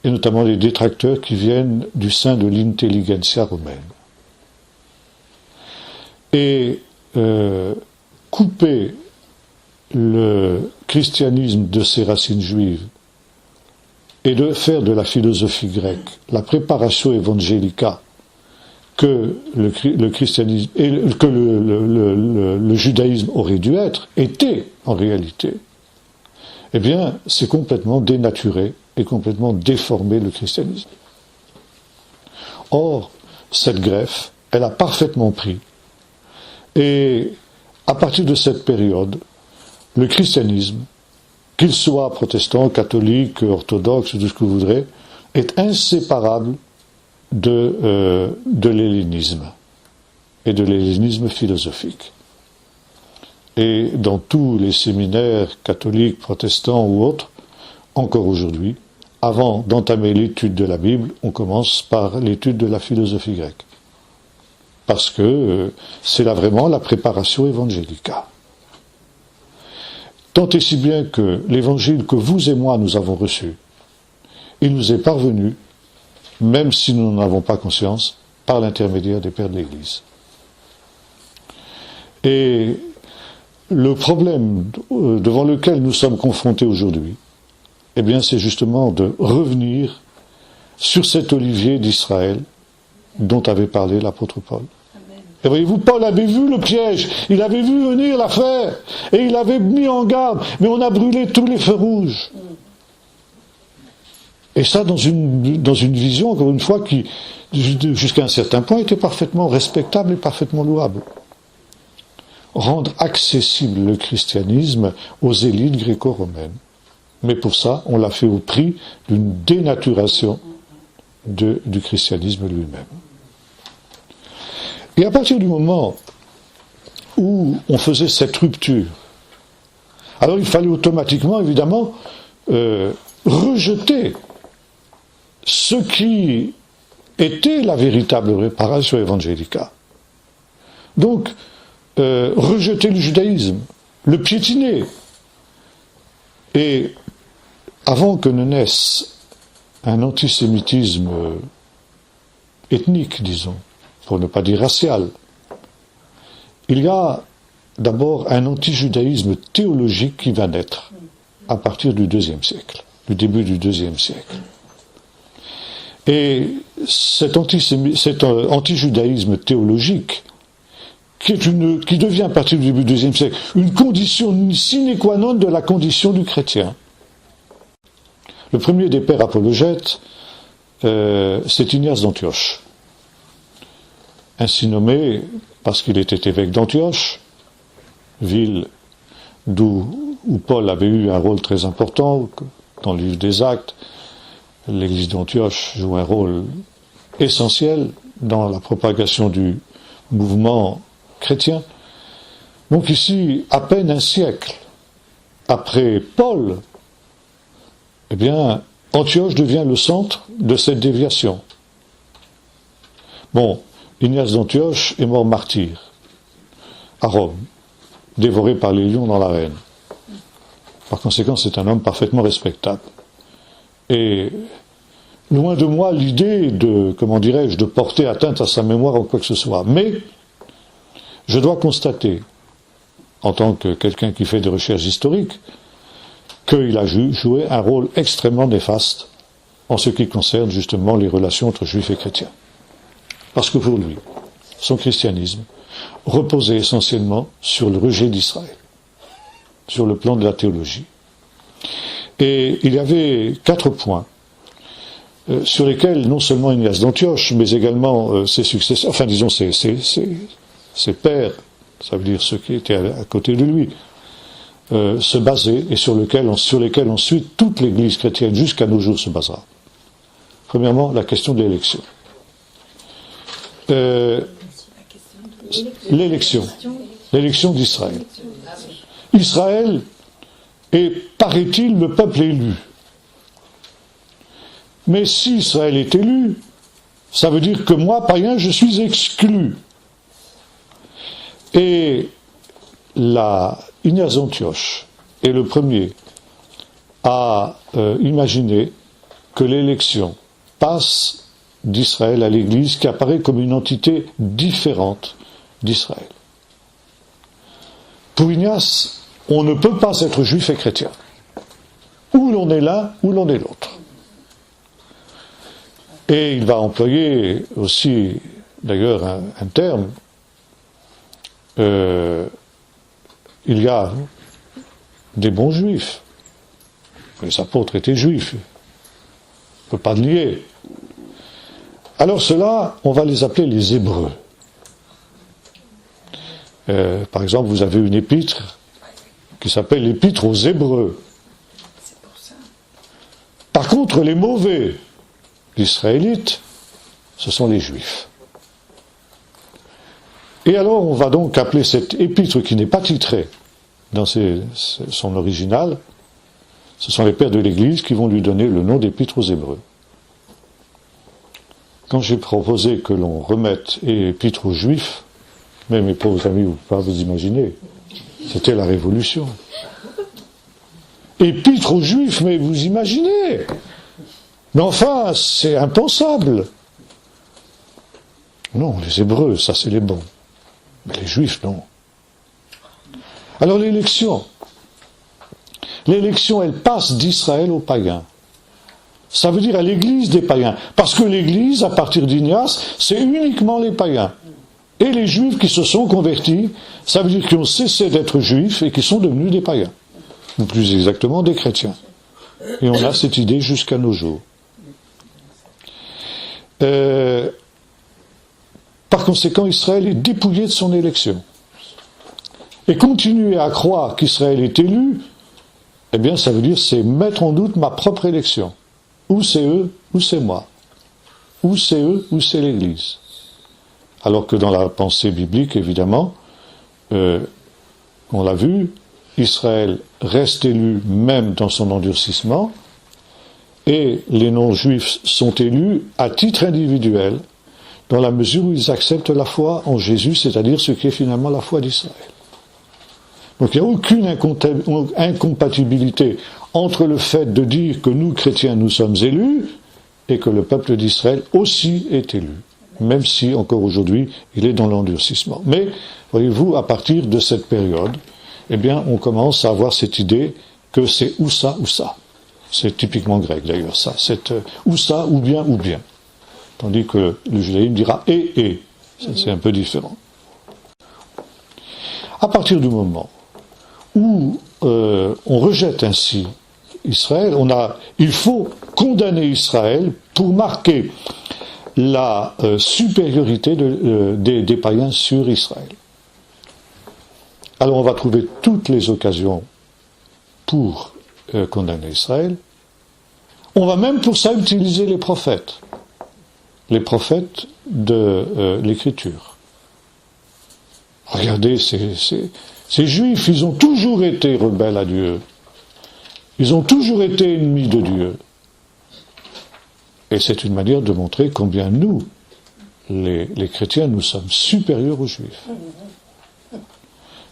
[SPEAKER 1] et notamment les détracteurs qui viennent du sein de l'intelligentsia romaine. Et couper le christianisme de ses racines juives et de faire de la philosophie grecque la préparation evangelica que le christianisme et que le judaïsme aurait dû être, était en réalité, eh bien, c'est complètement dénaturé et complètement déformé le christianisme. Or, cette greffe, elle a parfaitement pris. Et à partir de cette période, le christianisme, qu'il soit protestant, catholique, orthodoxe, tout ce que vous voudrez, est inséparable de l'hellénisme et de l'hellénisme philosophique. Et dans tous les séminaires catholiques, protestants ou autres, encore aujourd'hui, avant d'entamer l'étude de la Bible, on commence par l'étude de la philosophie grecque. Parce que c'est là vraiment la préparation évangélica. Tant et si bien que l'évangile que vous et moi nous avons reçu, il nous est parvenu, même si nous n'en avons pas conscience, par l'intermédiaire des pères de l'Église. Et le problème devant lequel nous sommes confrontés aujourd'hui, eh bien, c'est justement de revenir sur cet olivier d'Israël dont avait parlé l'apôtre Paul. Et voyez-vous, Paul avait vu le piège, il avait vu venir l'affaire, et il avait mis en garde, mais on a brûlé tous les feux rouges. Et ça dans une vision, encore une fois, qui, jusqu'à un certain point, était parfaitement respectable et parfaitement louable. Rendre accessible le christianisme aux élites gréco-romaines. Mais pour ça, on l'a fait au prix d'une dénaturation du christianisme lui-même. Et à partir du moment où on faisait cette rupture, alors il fallait automatiquement, évidemment, rejeter ce qui était la véritable réparation évangélica. Donc, rejeter le judaïsme, le piétiner. Et avant que ne naisse un antisémitisme ethnique, disons, pour ne pas dire racial, il y a d'abord un antijudaïsme théologique qui va naître à partir du IIe siècle, du début du IIe siècle. Et cet antijudaïsme théologique, qui devient à partir du début du IIe siècle une condition sine qua non de la condition du chrétien. Le premier des pères apologètes, c'est Ignace d'Antioche, ainsi nommé parce qu'il était évêque d'Antioche, ville où Paul avait eu un rôle très important dans le livre des Actes. L'église d'Antioche joue un rôle essentiel dans la propagation du mouvement chrétien. Donc ici, à peine un siècle après Paul, eh bien, Antioche devient le centre de cette déviation. Bon, Ignace d'Antioche est mort martyr à Rome, dévoré par les lions dans l'arène. Par conséquent, c'est un homme parfaitement respectable. Et loin de moi l'idée de porter atteinte à sa mémoire ou quoi que ce soit. Mais je dois constater, en tant que quelqu'un qui fait des recherches historiques, qu'il a joué un rôle extrêmement néfaste en ce qui concerne justement les relations entre juifs et chrétiens. Parce que pour lui, son christianisme reposait essentiellement sur le rejet d'Israël, sur le plan de la théologie. Et il y avait 4 points sur lesquels non seulement Ignace d'Antioche, mais également ses successeurs, enfin disons ses pairs, ça veut dire ceux qui étaient à côté de lui, se basaient et sur lesquels ensuite toute l'Église chrétienne jusqu'à nos jours se basera. Premièrement, la question de l'élection. L'élection d'Israël. Israël est, paraît-il, le peuple élu. Mais si Israël est élu, ça veut dire que moi, païen, je suis exclu. Et Ignace d'Antioche est le premier à imaginer que l'élection passe d'Israël à l'Église, qui apparaît comme une entité différente d'Israël. Pour Ignace, on ne peut pas être juif et chrétien. Ou l'on est l'un, ou l'on est l'autre. Et il va employer aussi, d'ailleurs, un terme. Il y a des bons juifs. Les apôtres étaient juifs. On ne peut pas le nier. Alors ceux-là, on va les appeler les Hébreux. Par exemple, vous avez une épître qui s'appelle l'épître aux Hébreux. Par contre, les mauvais, l'Israélite, ce sont les Juifs. Et alors, on va donc appeler cette épître qui n'est pas titrée dans son original, ce sont les pères de l'Église qui vont lui donner le nom d'épître aux Hébreux. Quand j'ai proposé que l'on remette épître aux Juifs, mais mes pauvres amis, vous ne pouvez pas vous imaginer, c'était la Révolution. Épître aux Juifs, mais vous imaginez? Mais enfin, c'est impensable. Non, les Hébreux, ça c'est les bons. Mais les Juifs, non. Alors l'élection, elle passe d'Israël aux païens. Ça veut dire à l'Église des païens. Parce que l'Église, à partir d'Ignace, c'est uniquement les païens. Et les Juifs qui se sont convertis, ça veut dire qu'ils ont cessé d'être Juifs et qui sont devenus des païens. Ou plus exactement, des chrétiens. Et on a cette idée jusqu'à nos jours. Par conséquent, Israël est dépouillé de son élection. Et continuer à croire qu'Israël est élu, eh bien, ça veut dire c'est mettre en doute ma propre élection. Ou c'est eux, ou c'est moi. Ou c'est eux, ou c'est l'Église. Alors que dans la pensée biblique, évidemment, on l'a vu, Israël reste élu même dans son endurcissement, et les non-juifs sont élus à titre individuel, dans la mesure où ils acceptent la foi en Jésus, c'est-à-dire ce qui est finalement la foi d'Israël. Donc il n'y a aucune incompatibilité entre le fait de dire que nous, chrétiens, nous sommes élus, et que le peuple d'Israël aussi est élu, même si, encore aujourd'hui, il est dans l'endurcissement. Mais, voyez-vous, à partir de cette période, eh bien, on commence à avoir cette idée que c'est ou ça ou ça. C'est typiquement grec, d'ailleurs, ça. C'est ou ça, ou bien, ou bien. Tandis que le judaïsme dira et. C'est un peu différent. À partir du moment où on rejette ainsi Israël, il faut condamner Israël pour marquer la supériorité des païens sur Israël. Alors on va trouver toutes les occasions pour condamner Israël. On va même pour ça utiliser les prophètes de l'Écriture. Regardez, ces Juifs, ils ont toujours été rebelles à Dieu. Ils ont toujours été ennemis de Dieu. Et c'est une manière de montrer combien nous, les chrétiens, nous sommes supérieurs aux Juifs.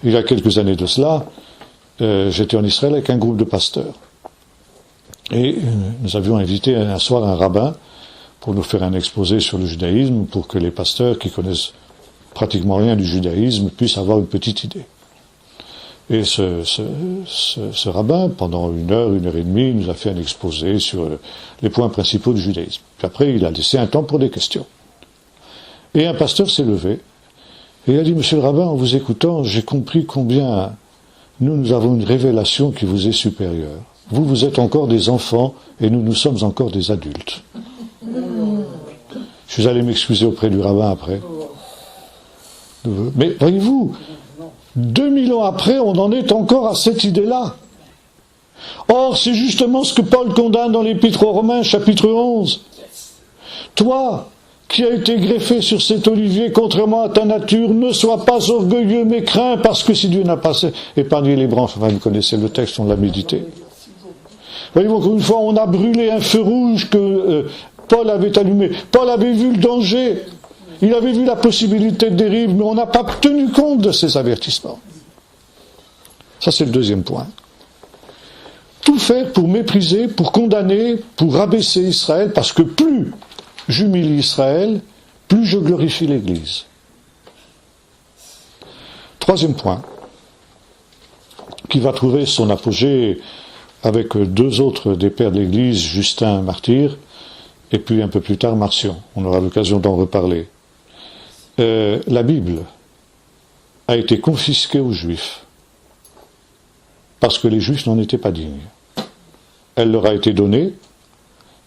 [SPEAKER 1] Il y a quelques années de cela, j'étais en Israël avec un groupe de pasteurs. Et nous avions invité un soir un rabbin pour nous faire un exposé sur le judaïsme, pour que les pasteurs qui connaissent pratiquement rien du judaïsme puissent avoir une petite idée. Et ce rabbin, pendant 1 heure, 1 heure et demie, nous a fait un exposé sur les points principaux du judaïsme. Puis après, il a laissé un temps pour des questions. Et un pasteur s'est levé, et il a dit, Monsieur le rabbin, en vous écoutant, j'ai compris combien nous avons une révélation qui vous est supérieure. Vous, vous êtes encore des enfants, et nous sommes encore des adultes. Je suis allé m'excuser auprès du rabbin après. Mais voyez-vous, 2000 ans après, on en est encore à cette idée-là. Or, c'est justement ce que Paul condamne dans l'Épître aux Romains, chapitre 11. Toi, qui as été greffé sur cet olivier, contrairement à ta nature, ne sois pas orgueilleux, mais crains, parce que si Dieu n'a pas épargné les branches, enfin, vous connaissez le texte, on l'a médité. Voyez-vous, encore une fois, on a brûlé un feu rouge que Paul avait allumé. Paul avait vu le danger. Il avait vu la possibilité de dérive, mais on n'a pas tenu compte de ces avertissements. Ça, c'est le deuxième point. Tout faire pour mépriser, pour condamner, pour rabaisser Israël, parce que plus j'humilie Israël, plus je glorifie l'Église. Troisième point, qui va trouver son apogée avec 2 autres des pères de l'Église, Justin, martyr, et puis un peu plus tard, Marcion. On aura l'occasion d'en reparler. La Bible a été confisquée aux Juifs parce que les Juifs n'en étaient pas dignes. Elle leur a été donnée,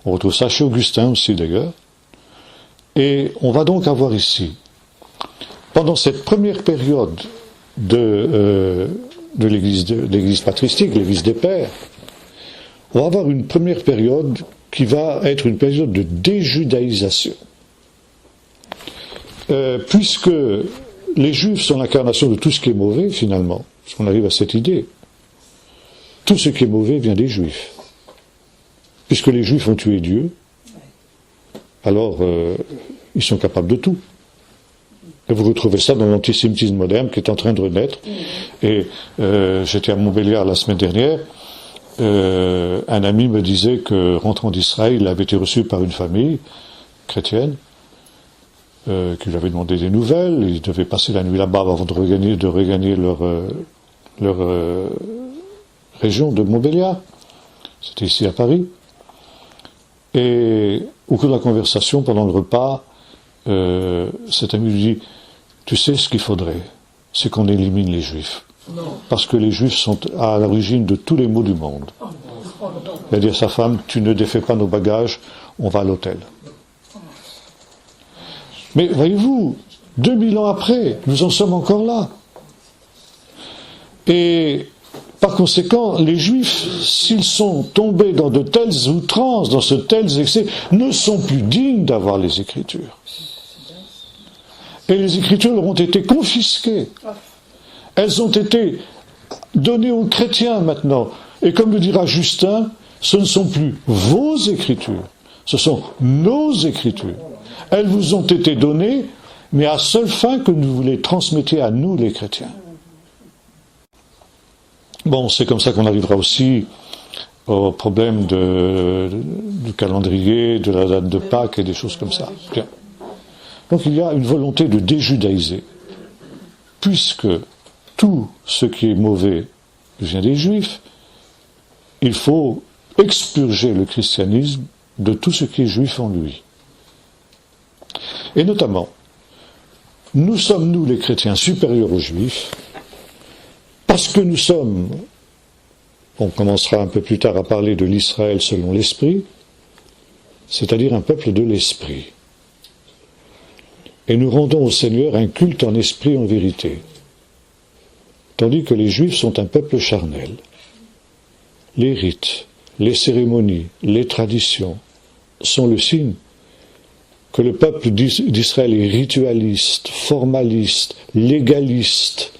[SPEAKER 1] on retrouve ça chez Augustin aussi d'ailleurs, et on va donc avoir ici, pendant cette première période de l'Église patristique, l'Église des Pères, on va avoir une première période qui va être une période de déjudaïsation. Puisque les Juifs sont l'incarnation de tout ce qui est mauvais, finalement, parce qu'on arrive à cette idée. Tout ce qui est mauvais vient des Juifs. Puisque les Juifs ont tué Dieu, alors ils sont capables de tout. Et vous retrouvez ça dans l'antisémitisme moderne qui est en train de renaître. Et j'étais à Montbéliard la semaine dernière, un ami me disait que, rentrant d'Israël, il avait été reçu par une famille chrétienne, qui lui avait demandé des nouvelles. Ils devaient passer la nuit là-bas avant de regagner leur région de Montbéliard. C'était ici à Paris. Et au cours de la conversation, pendant le repas, cet ami lui dit, tu sais ce qu'il faudrait, c'est qu'on élimine les Juifs. Non. Parce que les Juifs sont à l'origine de tous les maux du monde. Il a dit à sa femme, tu ne défais pas nos bagages, on va à l'hôtel. Mais voyez-vous, 2000 ans après, nous en sommes encore là. Et par conséquent, les Juifs, s'ils sont tombés dans de telles outrances, dans de tels excès, ne sont plus dignes d'avoir les Écritures. Et les Écritures leur ont été confisquées. Elles ont été données aux chrétiens maintenant. Et comme le dira Justin, ce ne sont plus vos écritures, ce sont nos écritures. Elles vous ont été données, mais à seule fin que vous les transmettiez à nous, les chrétiens. Bon, c'est comme ça qu'on arrivera aussi au problème du calendrier, de la date de Pâques et des choses comme ça. Bien. Donc il y a une volonté de déjudaïser, puisque tout ce qui est mauvais vient des Juifs, il faut expurger le christianisme de tout ce qui est juif en lui. Et notamment, nous sommes, nous les chrétiens, supérieurs aux Juifs, parce que nous sommes, on commencera un peu plus tard à parler de l'Israël selon l'Esprit, c'est-à-dire un peuple de l'Esprit. Et nous rendons au Seigneur un culte en esprit et en vérité, tandis que les Juifs sont un peuple charnel. Les rites, les cérémonies, les traditions sont le signe que le peuple d'Israël est ritualiste, formaliste, légaliste,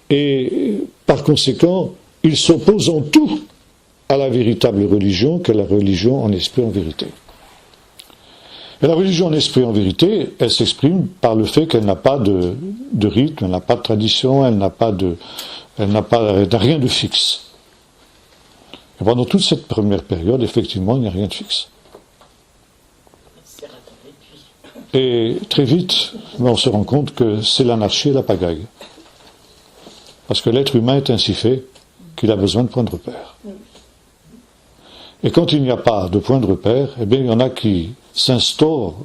[SPEAKER 1] et par conséquent, il s'oppose en tout à la véritable religion, qu'est la religion en esprit et en vérité. Et la religion en esprit et en vérité, elle s'exprime par le fait qu'elle n'a pas de rythme, elle n'a pas de tradition, elle n'a rien de fixe. Et pendant toute cette première période, effectivement, il n'y a rien de fixe. Et très vite, on se rend compte que c'est l'anarchie et la pagaille. Parce que l'être humain est ainsi fait qu'il a besoin de points de repère. Et quand il n'y a pas de point de repère, eh bien, il y en a qui s'instaurent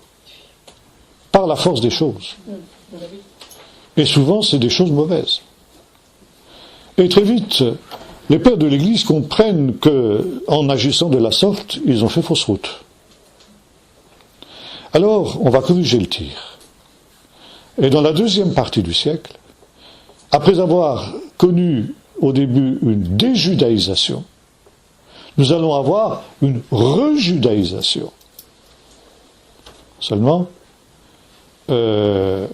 [SPEAKER 1] par la force des choses. Et souvent, c'est des choses mauvaises. Et très vite, les pères de l'Église comprennent qu'en agissant de la sorte, ils ont fait fausse route. Alors, on va corriger le tir. Et dans la deuxième partie du siècle, après avoir connu au début une déjudaïsation, nous allons avoir une rejudaïsation. Seulement, les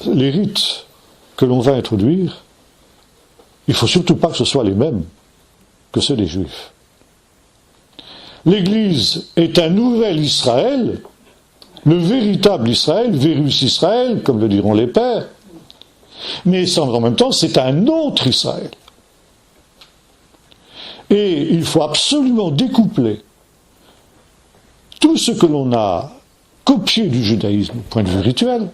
[SPEAKER 1] rites que l'on va introduire, il ne faut surtout pas que ce soit les mêmes que ceux des Juifs. L'Église est un nouvel Israël, le véritable Israël, Vérus Israël, comme le diront les pères, mais en même temps, c'est un autre Israël. Et il faut absolument découpler tout ce que l'on a copié du judaïsme au point de vue rituel,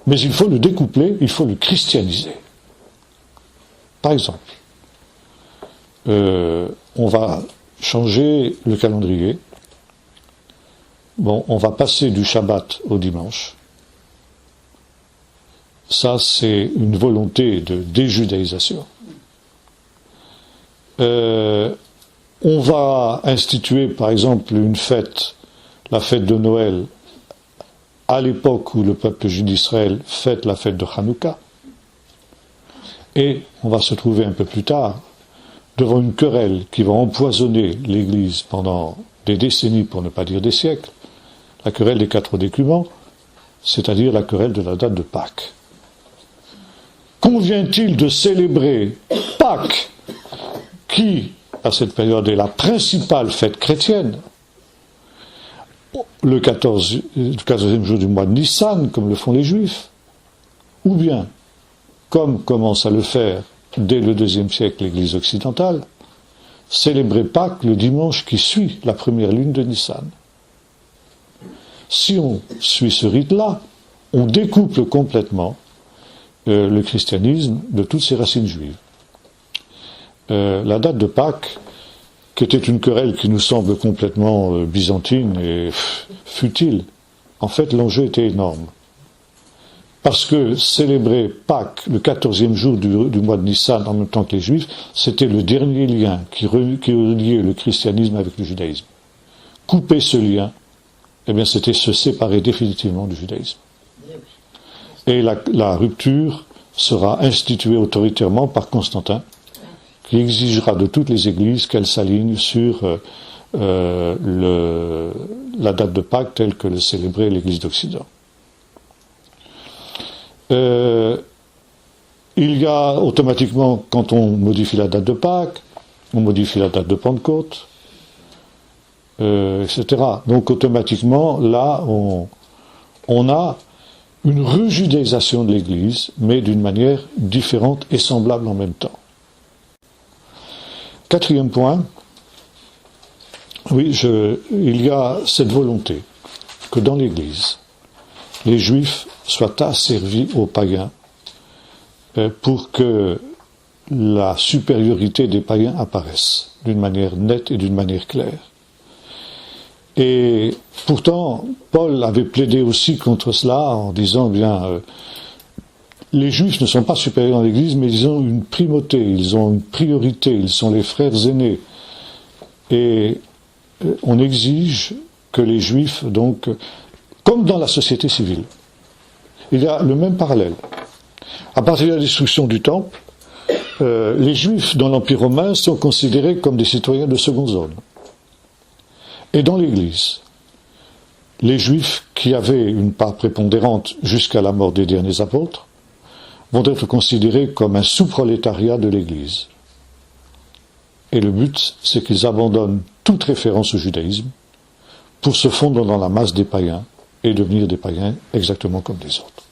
[SPEAKER 1] mais il faut le découpler, il faut le christianiser. Par exemple, on va changer le calendrier. Bon, on va passer du Shabbat au dimanche. Ça, c'est une volonté de déjudaïsation. On va instituer, par exemple, une fête, la fête de Noël, à l'époque où le peuple juif d'Israël fête la fête de Hanouka. Et on va se trouver un peu plus tard devant une querelle qui va empoisonner l'Église pendant des décennies, pour ne pas dire des siècles, la querelle des 4 décuments, c'est-à-dire la querelle de la date de Pâques. Convient-il de célébrer Pâques, qui, à cette période, est la principale fête chrétienne, le 14e jour du mois de Nissan, comme le font les Juifs, ou bien, comme commence à le faire dès le IIe siècle l'Église occidentale, célébrer Pâques le dimanche qui suit la première lune de Nissan. Si on suit ce rite-là, on découple complètement le christianisme de toutes ses racines juives. La date de Pâques, qui était une querelle qui nous semble complètement byzantine et futile, en fait l'enjeu était énorme. Parce que célébrer Pâques, le 14e jour du mois de Nissan, en même temps que les Juifs, c'était le dernier lien qui reliait le christianisme avec le judaïsme. Couper ce lien, eh bien, c'était se séparer définitivement du judaïsme. Et la rupture sera instituée autoritairement par Constantin, qui exigera de toutes les églises qu'elles s'alignent sur la date de Pâques telle que le célébrait l'Église d'Occident. Il y a automatiquement, quand on modifie la date de Pâques, on modifie la date de Pentecôte, etc. Donc automatiquement, là, on a une rejudaïsation de l'Église, mais d'une manière différente et semblable en même temps. Quatrième point, oui, il y a cette volonté que dans l'Église, les Juifs soient asservis aux païens pour que la supériorité des païens apparaisse d'une manière nette et d'une manière claire. Et pourtant, Paul avait plaidé aussi contre cela en disant, bien, les Juifs ne sont pas supérieurs dans l'Église, mais ils ont une primauté, ils ont une priorité, ils sont les frères aînés. Et on exige que les Juifs, donc, comme dans la société civile, il y a le même parallèle. À partir de la destruction du Temple, les Juifs dans l'Empire romain sont considérés comme des citoyens de seconde zone. Et dans l'Église, les Juifs qui avaient une part prépondérante jusqu'à la mort des derniers apôtres vont être considérés comme un sous-prolétariat de l'Église. Et le but, c'est qu'ils abandonnent toute référence au judaïsme pour se fondre dans la masse des païens et devenir des païens exactement comme les autres.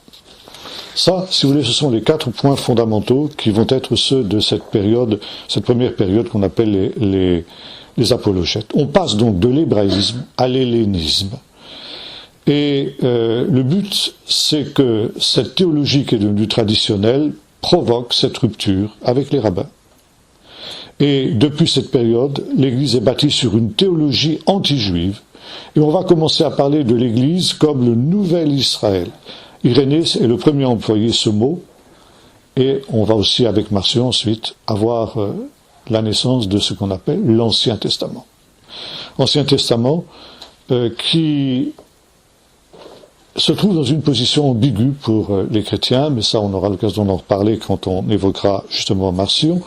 [SPEAKER 1] Ça, si vous voulez, ce sont les 4 points fondamentaux qui vont être ceux de cette période, cette première période qu'on appelle les apologètes. On passe donc de l'hébraïsme à l'hellénisme. Et le but, c'est que cette théologie qui est devenue traditionnelle provoque cette rupture avec les rabbins. Et depuis cette période, l'Église est bâtie sur une théologie anti-juive. Et on va commencer à parler de l'Église comme le nouvel Israël. Irénée est le premier à employer ce mot. Et on va aussi, avec Marcion ensuite, avoir la naissance de ce qu'on appelle l'Ancien Testament. Ancien Testament qui se trouve dans une position ambiguë pour les chrétiens, mais ça on aura l'occasion d'en reparler quand on évoquera justement Marcion.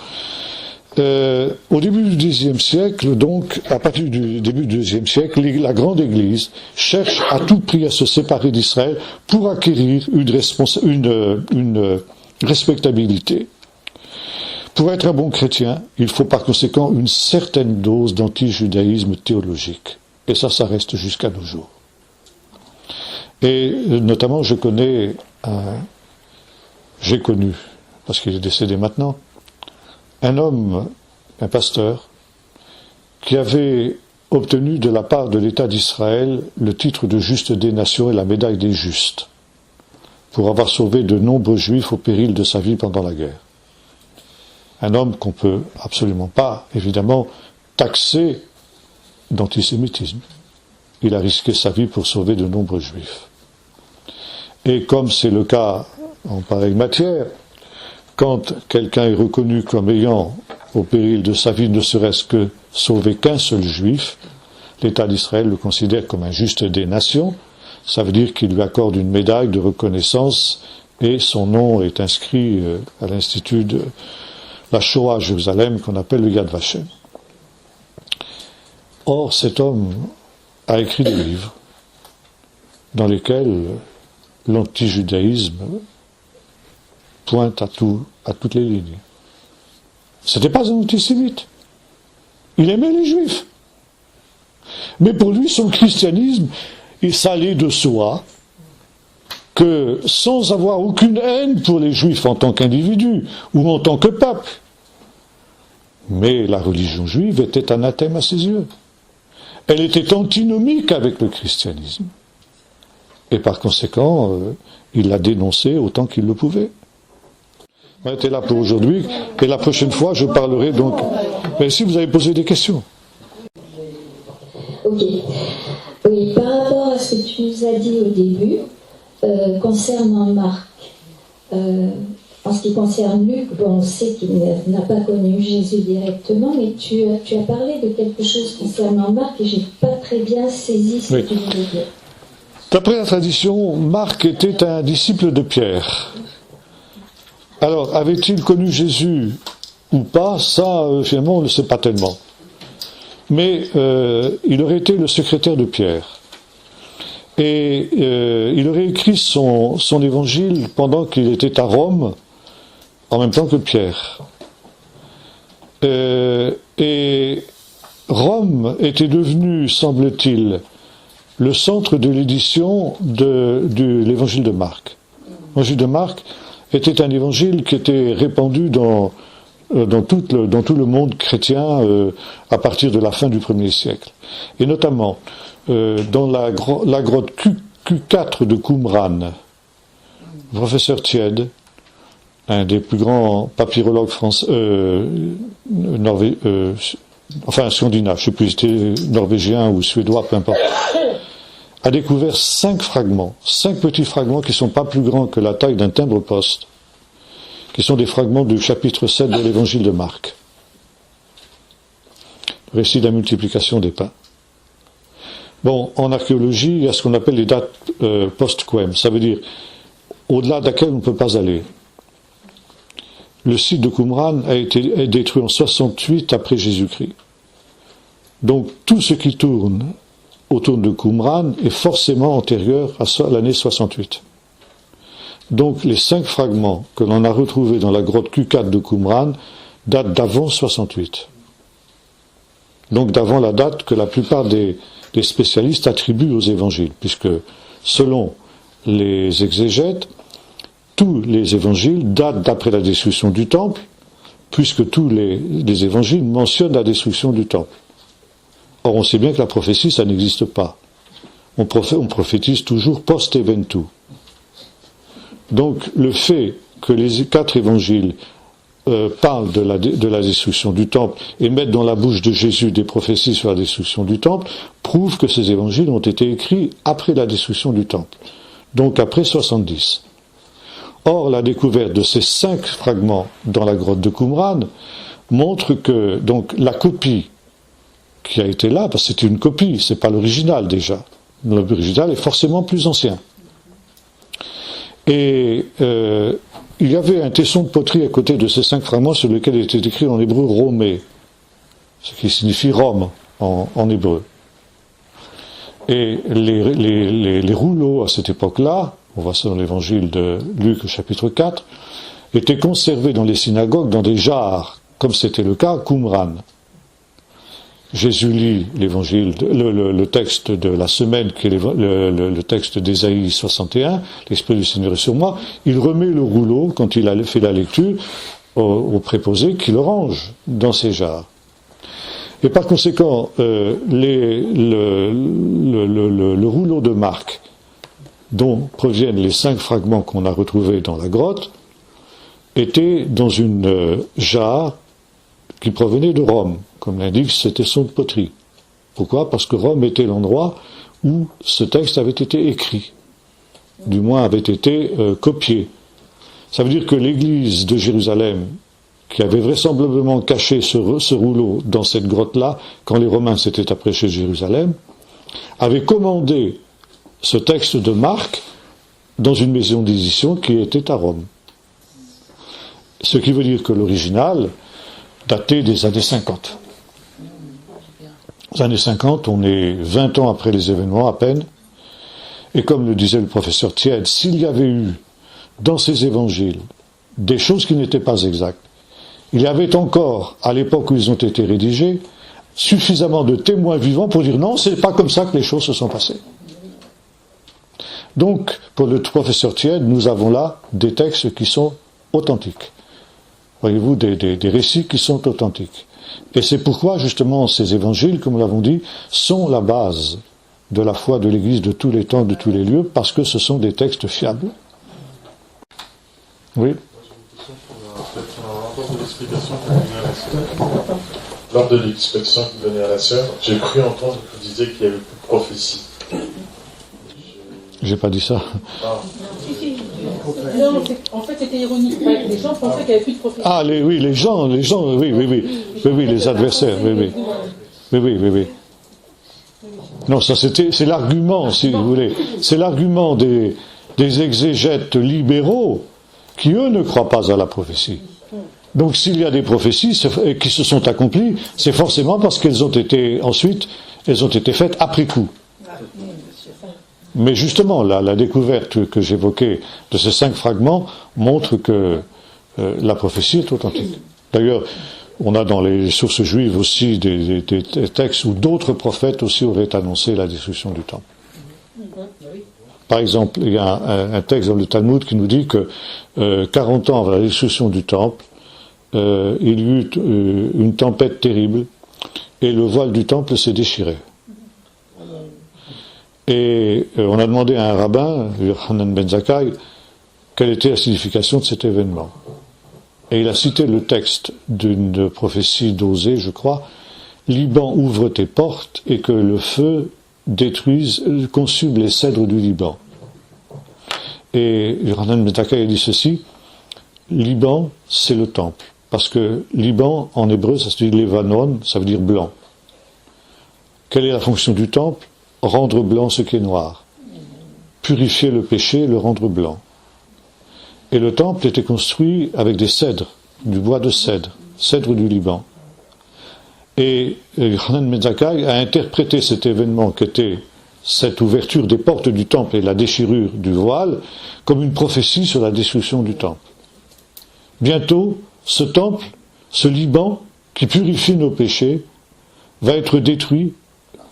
[SPEAKER 1] Au début du Xe siècle, donc, à partir du début du Xe siècle, la grande Église cherche à tout prix à se séparer d'Israël pour acquérir une respectabilité. Pour être un bon chrétien, il faut par conséquent une certaine dose d'anti-judaïsme théologique. Et ça reste jusqu'à nos jours. Et notamment, j'ai connu, parce qu'il est décédé maintenant, un homme, un pasteur, qui avait obtenu de la part de l'État d'Israël le titre de juste des nations et la médaille des justes, pour avoir sauvé de nombreux juifs au péril de sa vie pendant la guerre. Un homme qu'on peut absolument pas, évidemment, taxer d'antisémitisme. Il a risqué sa vie pour sauver de nombreux juifs. Et comme c'est le cas en pareille matière, quand quelqu'un est reconnu comme ayant, au péril de sa vie, ne serait-ce que sauvé qu'un seul juif, l'État d'Israël le considère comme un juste des nations. Ça veut dire qu'il lui accorde une médaille de reconnaissance et son nom est inscrit à l'Institut de la Shoah à Jérusalem qu'on appelle le Yad Vashem. Or, cet homme a écrit des livres dans lesquels l'antijudaïsme pointe à toutes les lignes. C'était pas un antisémite. Il aimait les juifs. Mais pour lui, son christianisme, ça allait de soi que sans avoir aucune haine pour les juifs en tant qu'individus ou en tant que peuple, mais la religion juive était anathème à ses yeux. Elle était antinomique avec le christianisme. Et par conséquent, il l'a dénoncé autant qu'il le pouvait. On était là pour aujourd'hui, et la prochaine fois, je parlerai donc... Mais si vous avez posé des questions.
[SPEAKER 2] Ok. Oui, par rapport à ce que tu nous as dit au début, concernant Marc, en ce qui concerne Luc, bon, on sait qu'il n'a pas connu Jésus directement, mais tu as parlé de quelque chose concernant Marc et je n'ai pas très bien saisi ce que tu voulais dire.
[SPEAKER 1] D'après la tradition, Marc était un disciple de Pierre. Alors, avait-il connu Jésus ou pas? Ça, finalement, on ne le sait pas tellement. Mais il aurait été le secrétaire de Pierre. Et il aurait écrit son évangile pendant qu'il était à Rome, en même temps que Pierre. Et Rome était devenue, semble-t-il, le centre de l'édition de l'évangile de Marc. L'évangile de Marc était un évangile qui était répandu dans tout le monde chrétien à partir de la fin du 1er siècle. Et notamment dans la grotte Q4 de Qumran, le professeur Tied, un des plus grands papyrologues français, scandinaves, je ne sais plus, c'était norvégien ou suédois, peu importe, a découvert 5 petits fragments qui ne sont pas plus grands que la taille d'un timbre-poste, qui sont des fragments du chapitre 7 de l'évangile de Marc. Récit de la multiplication des pains. Bon, en archéologie, il y a ce qu'on appelle les dates post-quem, ça veut dire au-delà desquelles on ne peut pas aller. Le site de Qumran a été détruit en 68 après Jésus-Christ. Donc tout ce qui tourne autour de Qumran est forcément antérieur à l'année 68. Donc les 5 fragments que l'on a retrouvés dans la grotte Q4 de Qumran datent d'avant 68. Donc d'avant la date que la plupart des spécialistes attribuent aux évangiles, puisque selon les exégètes, tous les évangiles datent d'après la destruction du temple, puisque tous les évangiles mentionnent la destruction du temple. Or, on sait bien que la prophétie, ça n'existe pas. On prophétise toujours post-eventu. Donc, le fait que les 4 évangiles parlent de la destruction du temple et mettent dans la bouche de Jésus des prophéties sur la destruction du temple prouve que ces évangiles ont été écrits après la destruction du temple, donc après 70. Or, la découverte de ces 5 fragments dans la grotte de Qumran montre que donc la copie qui a été là, parce que c'était une copie, c'est pas l'original déjà. L'original est forcément plus ancien. Et il y avait un tesson de poterie à côté de ces 5 fragments sur lesquels était écrit en hébreu Romé, ce qui signifie Rome en hébreu. Et les rouleaux à cette époque-là, on voit ça dans l'évangile de Luc, chapitre 4, étaient conservés dans les synagogues dans des jarres, comme c'était le cas à Qumran. Jésus lit l'évangile, le texte de la semaine, qui est le texte d'Ésaïe 61, l'Esprit du Seigneur est sur moi. Il remet le rouleau, quand il a fait la lecture, au préposé qui le range dans ses jarres. Et par conséquent, le rouleau de Marc, dont proviennent les 5 fragments qu'on a retrouvés dans la grotte, était dans une jarre qui provenait de Rome, comme l'indique ce tesson de poterie. Pourquoi ? Parce que Rome était l'endroit où ce texte avait été écrit, du moins avait été copié. Ça veut dire que l'église de Jérusalem, qui avait vraisemblablement caché ce rouleau dans cette grotte-là, quand les Romains s'étaient approchés de Jérusalem, avait commandé ce texte de Marc dans une maison d'édition qui était à Rome. Ce qui veut dire que l'original datait des années 50. Les années 50, on est 20 ans après les événements à peine, et comme le disait le professeur Tied, s'il y avait eu dans ces évangiles des choses qui n'étaient pas exactes, il y avait encore, à l'époque où ils ont été rédigés, suffisamment de témoins vivants pour dire non, c'est pas comme ça que les choses se sont passées. Donc, pour le professeur Tied, nous avons là des textes qui sont authentiques. Voyez-vous, des récits qui sont authentiques. Et c'est pourquoi, justement, ces évangiles, comme nous l'avons dit, sont la base de la foi de l'Église de tous les temps, de tous les lieux, parce que ce sont des textes fiables. Oui.
[SPEAKER 3] Lors de l'explication que vous donnez à la sœur, j'ai cru entendre que vous disiez qu'il n'y avait plus de prophétie.
[SPEAKER 1] J'ai pas dit ça.
[SPEAKER 3] Ah.
[SPEAKER 4] Non, en fait, c'était ironique. Les gens pensaient qu'il n'y avait plus de prophétie.
[SPEAKER 1] Ah, les gens, oui, les adversaires, oui. Non, ça c'est l'argument, si vous voulez. C'est l'argument des exégètes libéraux qui, eux, ne croient pas à la prophétie. Donc, s'il y a des prophéties qui se sont accomplies, c'est forcément parce qu'elles ont été faites après coup. Mais justement, la découverte que j'évoquais de ces 5 fragments montre que la prophétie est authentique. D'ailleurs, On a dans les sources juives aussi des textes où d'autres prophètes aussi auraient annoncé la destruction du temple. Par exemple, il y a un texte dans le Talmud qui nous dit que 40 ans avant la destruction du temple, il y eut une tempête terrible et le voile du temple s'est déchiré. Et on a demandé à un rabbin, Yochanan ben Zakkai, quelle était la signification de cet événement. Et il a cité le texte d'une prophétie d'Osée, je crois, « Liban, ouvre tes portes et que le feu détruise, consume les cèdres du Liban. » Et Yochanan ben Zakkai a dit ceci, « Liban, c'est le temple. » Parce que Liban, en hébreu, ça se dit Levanon, ça veut dire blanc. Quelle est la fonction du temple? Rendre blanc ce qui est noir. Purifier le péché, le rendre blanc. Et le temple était construit avec des cèdres, du bois de cèdre, cèdre du Liban. Et Yochanan ben Zakkai a interprété cet événement qui était cette ouverture des portes du temple et la déchirure du voile comme une prophétie sur la destruction du temple. Bientôt, ce temple, ce Liban, qui purifie nos péchés, va être détruit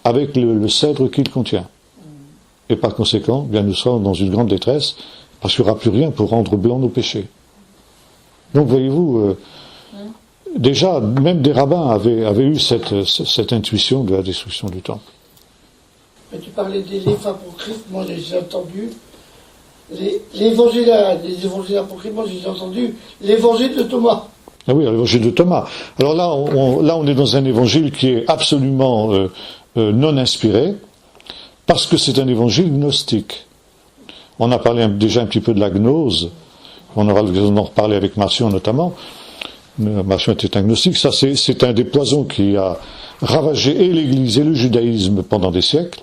[SPEAKER 1] avec le cèdre qu'il contient. Et par conséquent, bien nous serons dans une grande détresse, parce qu'il n'y aura plus rien pour rendre blanc nos péchés. Donc voyez-vous, déjà, même des rabbins avaient eu cette intuition de la destruction du temple.
[SPEAKER 5] Mais tu parlais des livres apocryphes, moi j'ai entendu les évangiles apocryphes, moi j'ai entendu l'évangile de Thomas.
[SPEAKER 1] Ah oui, l'évangile de Thomas. Alors là, on est dans un évangile qui est absolument non inspiré, parce que c'est un évangile gnostique. On a parlé déjà un petit peu de la gnose, on aura l'occasion d'en reparler avec Marcion notamment. Marcion était un gnostique, ça c'est un des poisons qui a ravagé et l'Église et le judaïsme pendant des siècles,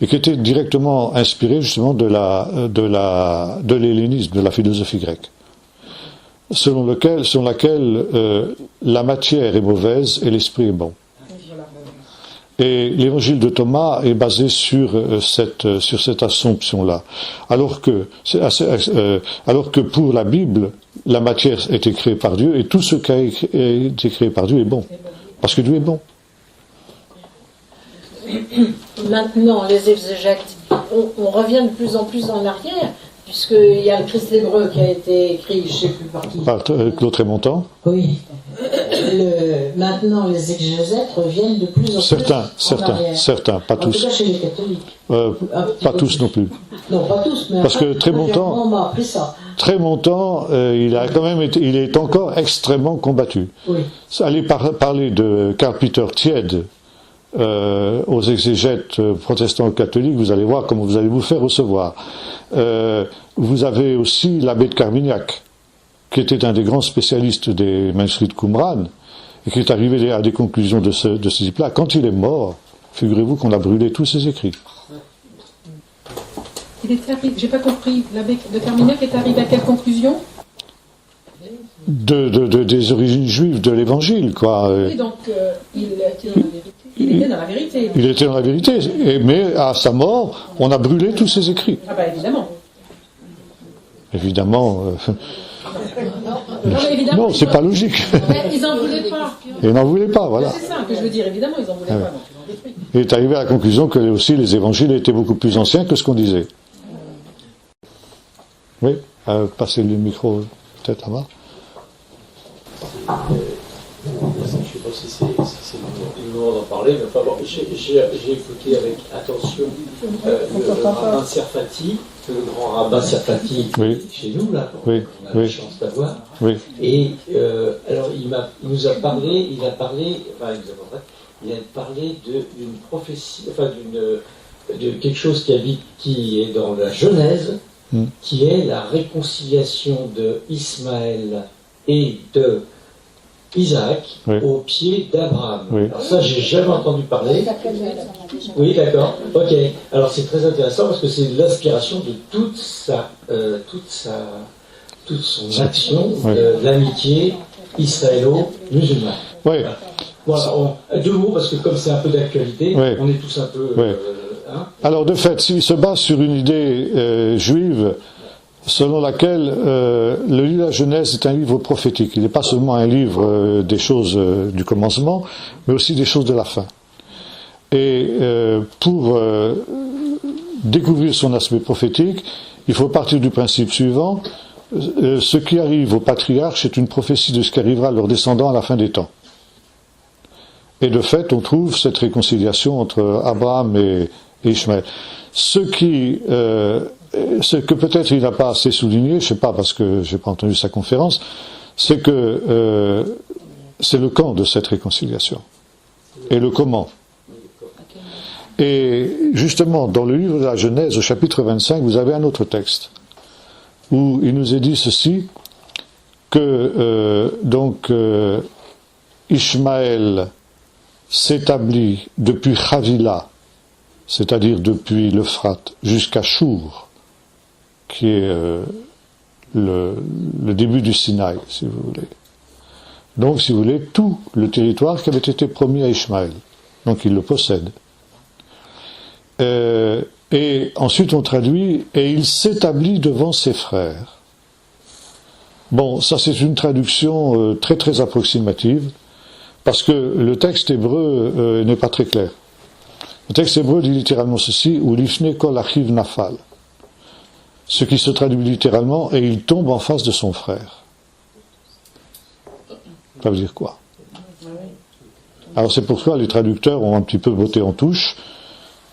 [SPEAKER 1] et qui était directement inspiré justement de l'hellénisme, de la philosophie grecque, selon laquelle la matière est mauvaise et l'esprit est bon. Et l'évangile de Thomas est basé sur cette assumption-là. Alors que pour la Bible, la matière a été créée par Dieu et tout ce qui a été créé par Dieu est bon. Parce que Dieu est bon.
[SPEAKER 6] Maintenant, les exégètes, on revient de plus en plus en arrière, puisqu'il y a le Christ hébreu qui a été écrit, je ne sais plus par qui.
[SPEAKER 1] Par Claude Trémontant.
[SPEAKER 6] Oui. Maintenant, les exégètes reviennent de plus en plus en arrière.
[SPEAKER 1] Certains, pas tous.
[SPEAKER 6] En tout cas, chez les catholiques.
[SPEAKER 1] Pas tous non plus.
[SPEAKER 6] Non, pas tous, mais
[SPEAKER 1] parce que Trémontant,
[SPEAKER 6] on m'a appris ça.
[SPEAKER 1] Trémontant, il est encore extrêmement combattu.
[SPEAKER 6] Oui.
[SPEAKER 1] Allez parler de Karl Peter Tiede aux exégètes protestants catholiques, vous allez voir comment vous allez vous faire recevoir. Vous avez aussi l'abbé de Carmignac, qui était un des grands spécialistes des manuscrits de Qumran, et qui est arrivé à des conclusions de ce type-là. Quand il est mort, figurez-vous qu'on a brûlé tous ses écrits.
[SPEAKER 4] Il était arrivé, j'ai pas compris, l'abbé de Carmignac est arrivé à quelle conclusion?
[SPEAKER 1] Des origines juives de l'évangile, quoi.
[SPEAKER 4] Oui, donc il était dans la vérité.
[SPEAKER 1] Il était dans la vérité, mais à sa mort, on a brûlé tous ses écrits.
[SPEAKER 4] Ah bah évidemment.
[SPEAKER 1] Évidemment.
[SPEAKER 4] Évidemment,
[SPEAKER 1] non, c'est pas logique.
[SPEAKER 4] Mais ils n'en voulaient pas.
[SPEAKER 1] Ils n'en voulaient pas, voilà.
[SPEAKER 4] C'est ça que je veux dire, évidemment, ils n'en voulaient pas. Donc ils l'ont détruit.
[SPEAKER 1] Il est arrivé à la conclusion que aussi les évangiles étaient beaucoup plus anciens que ce qu'on disait. Oui, passez le micro peut-être là-bas.
[SPEAKER 7] Je ne sais pas si c'est le moment d'en parler, mais enfin bon, j'ai écouté avec attention le rabbin Serfati, le grand rabbin Serfati chez nous, là, qu'on a la chance d'avoir.
[SPEAKER 1] Oui.
[SPEAKER 7] Et alors il a parlé d'une prophétie, enfin de quelque chose qui est dans la Genèse, qui est la réconciliation de Ismaël et de Isaac au pied d'Abraham. Oui. Alors ça, j'ai jamais entendu parler. Oui, d'accord. Ok. Alors c'est très intéressant parce que c'est l'inspiration de toute son action de l'amitié israélo-musulmane.
[SPEAKER 1] Oui.
[SPEAKER 7] Voilà. Deux mots parce que comme c'est un peu d'actualité, on est tous un peu.
[SPEAKER 1] Alors de fait, s'il se base sur une idée juive, selon laquelle le livre de la Genèse est un livre prophétique. Il n'est pas seulement un livre des choses du commencement, mais aussi des choses de la fin. Et pour découvrir son aspect prophétique, il faut partir du principe suivant: ce qui arrive aux patriarches est une prophétie de ce qui arrivera à leurs descendants à la fin des temps. Et de fait, on trouve cette réconciliation entre Abraham et Ishmaël. Ce que peut-être il n'a pas assez souligné, je ne sais pas parce que je n'ai pas entendu sa conférence, c'est que c'est le quand de cette réconciliation et le comment. Et justement, dans le livre de la Genèse, au chapitre 25, vous avez un autre texte où il nous est dit ceci, que Ishmaël s'établit depuis Chavila, c'est-à-dire depuis l'Euphrate, jusqu'à Chour, qui est le début du Sinaï, si vous voulez. Donc, si vous voulez, tout le territoire qui avait été promis à Ishmaël. Donc, il le possède. Et ensuite, on traduit « et il s'établit devant ses frères ». Bon, ça c'est une traduction très très approximative, parce que le texte hébreu n'est pas très clair. Le texte hébreu dit littéralement ceci, ou lifne kol achiv nafal, ce qui se traduit littéralement, et il tombe en face de son frère. Ça veut dire quoi? Alors c'est pourquoi les traducteurs ont un petit peu botté en touche,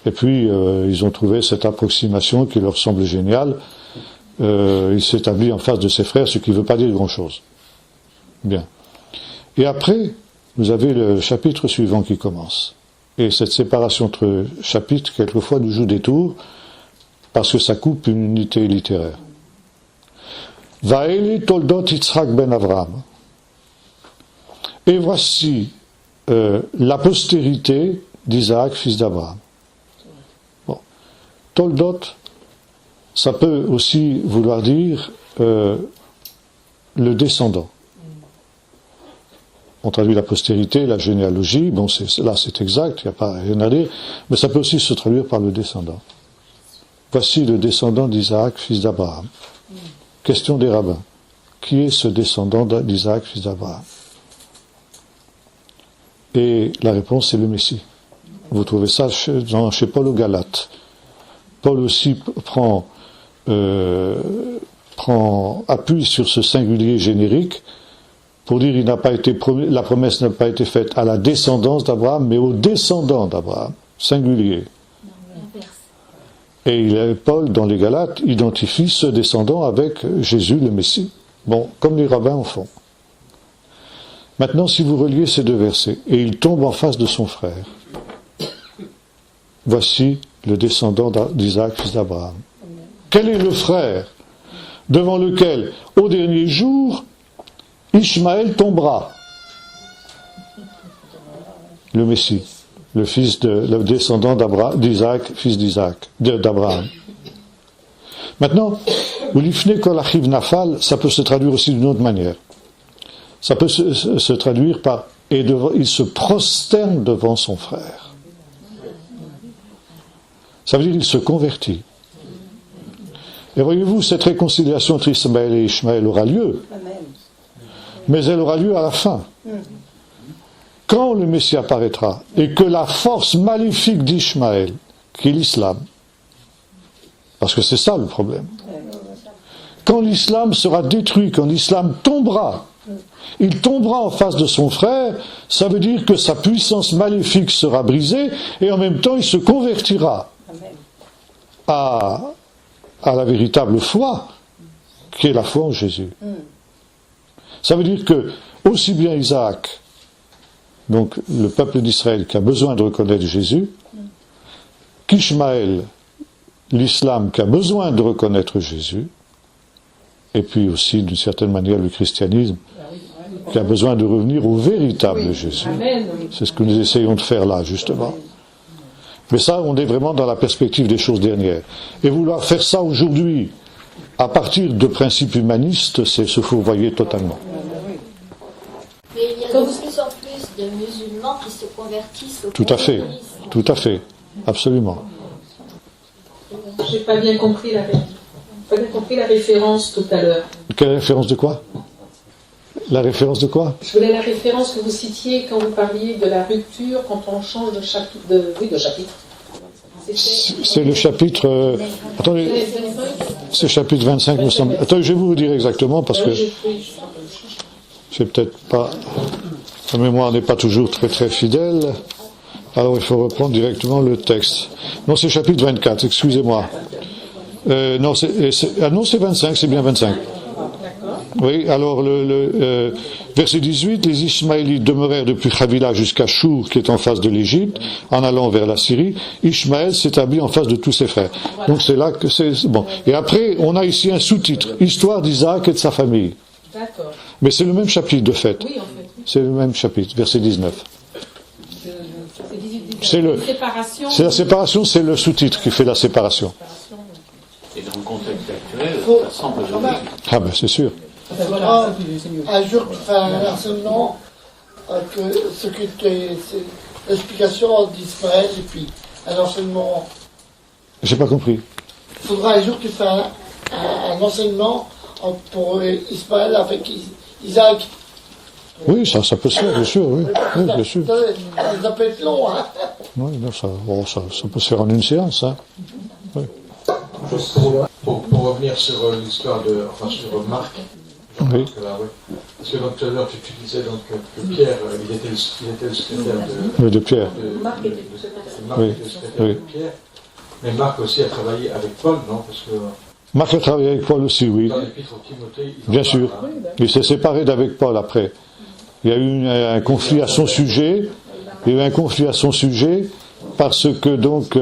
[SPEAKER 1] et puis ils ont trouvé cette approximation qui leur semble géniale. Il s'établit en face de ses frères, ce qui ne veut pas dire grand-chose. Bien. Et après, vous avez le chapitre suivant qui commence. Et cette séparation entre chapitres, quelquefois, nous joue des tours, parce que ça coupe une unité littéraire. Vaeli toldot Yitzhak ben Avraham. Et voici la postérité d'Isaac, fils d'Abraham. Bon. Toldot, ça peut aussi vouloir dire le descendant. On traduit la postérité, la généalogie, bon, là c'est exact, il n'y a pas rien à dire, mais ça peut aussi se traduire par le descendant. Voici le descendant d'Isaac, fils d'Abraham. Question des rabbins. Qui est ce descendant d'Isaac, fils d'Abraham? Et la réponse, c'est le Messie. Vous trouvez ça chez Paul aux Galates. Paul aussi prend appui sur ce singulier générique pour dire la promesse n'a pas été faite à la descendance d'Abraham, mais aux descendants d'Abraham, singulier. Et Paul, dans les Galates, identifie ce descendant avec Jésus, le Messie. Bon, comme les rabbins en font. Maintenant, si vous reliez ces deux versets, et il tombe en face de son frère, voici le descendant d'Isaac, fils d'Abraham. Quel est le frère devant lequel, au dernier jour, Ishmaël tombera? Le Messie, le descendant d'Isaac, fils d'Abraham. Maintenant, Ulifne kol achiv nafal, ça peut se traduire aussi d'une autre manière. Ça peut se traduire par il se prosterne devant son frère. Ça veut dire il se convertit. Et voyez-vous, cette réconciliation entre Ismaël et Ishmaël aura lieu. Mais elle aura lieu à la fin. Quand le Messie apparaîtra, et que la force maléfique d'Ishmaël, qui est l'islam, parce que c'est ça le problème, quand l'islam sera détruit, quand l'islam tombera, il tombera en face de son frère, ça veut dire que sa puissance maléfique sera brisée, et en même temps il se convertira à la véritable foi, qui est la foi en Jésus. Ça veut dire que, aussi bien Isaac, donc le peuple d'Israël qui a besoin de reconnaître Jésus, qu'Ishmaël, l'islam qui a besoin de reconnaître Jésus, et puis aussi d'une certaine manière le christianisme, qui a besoin de revenir au véritable Jésus. C'est ce que nous essayons de faire là, justement. Mais ça, on est vraiment dans la perspective des choses dernières. Et vouloir faire ça aujourd'hui, à partir de principes humanistes, c'est se fourvoyer totalement.
[SPEAKER 2] Mais il y a de plus en plus de musulmans qui se convertissent au
[SPEAKER 1] Tout à fait, absolument.
[SPEAKER 4] J'ai pas bien compris la réalité. pas bien compris la référence tout à l'heure.
[SPEAKER 1] Quelle référence de quoi? La référence de quoi?
[SPEAKER 4] Je voulais la référence que vous citiez quand vous parliez de la rupture, quand on change de chapitre. De chapitre.
[SPEAKER 1] C'est le chapitre... attendez, c'est chapitre 25, me semble. Attendez, je vais vous dire exactement, parce que c'est peut-être pas... La mémoire n'est pas toujours très très fidèle. Alors il faut reprendre directement le texte. Non, c'est chapitre 24, excusez-moi. Non, c'est 25, c'est bien 25. Oui, alors verset 18, les Ishmaélites demeurèrent depuis Havila jusqu'à Chour, qui est en face de l'Égypte, en allant vers la Syrie. Ishmaël s'établit en face de tous ses frères. Donc c'est là que c'est bon. Et après, on a ici un sous-titre, Histoire d'Isaac et de sa famille.
[SPEAKER 4] D'accord.
[SPEAKER 1] Mais c'est le même chapitre de fait.
[SPEAKER 4] Oui, en fait.
[SPEAKER 1] C'est le même chapitre, verset 19. C'est la séparation, c'est le sous-titre qui fait la séparation.
[SPEAKER 8] Et dans le contexte actuel, ça semble logique.
[SPEAKER 1] Ah ben c'est sûr.
[SPEAKER 5] Un jour, tu fais un enseignement que ce que c'est l'explication d'Ismaël et puis un enseignement.
[SPEAKER 1] J'ai pas compris.
[SPEAKER 5] Il faudra un jour que tu fais un enseignement pour Ismaël avec Isaac.
[SPEAKER 1] Oui, ça peut se faire, bien sûr, oui, bien sûr.
[SPEAKER 5] Ça peut être long, hein.
[SPEAKER 1] Oui, non, ça peut se faire en une séance, hein. Oui.
[SPEAKER 7] Juste pour revenir sur l'histoire sur Marc.
[SPEAKER 1] Oui.
[SPEAKER 7] Parce que donc tout à l'heure tu disais donc que Pierre, il était le secrétaire
[SPEAKER 1] de Pierre.
[SPEAKER 4] Marc était le
[SPEAKER 1] secrétaire
[SPEAKER 7] de Pierre. Mais Marc aussi a travaillé avec Paul, non? Parce que
[SPEAKER 1] Marc a travaillé avec Paul aussi, oui.
[SPEAKER 7] dans l'épître au Timothée,
[SPEAKER 1] bien sûr. Il s'est séparé d'avec Paul après. Il y a eu un conflit à son sujet. Il y a eu un conflit à son sujet parce que donc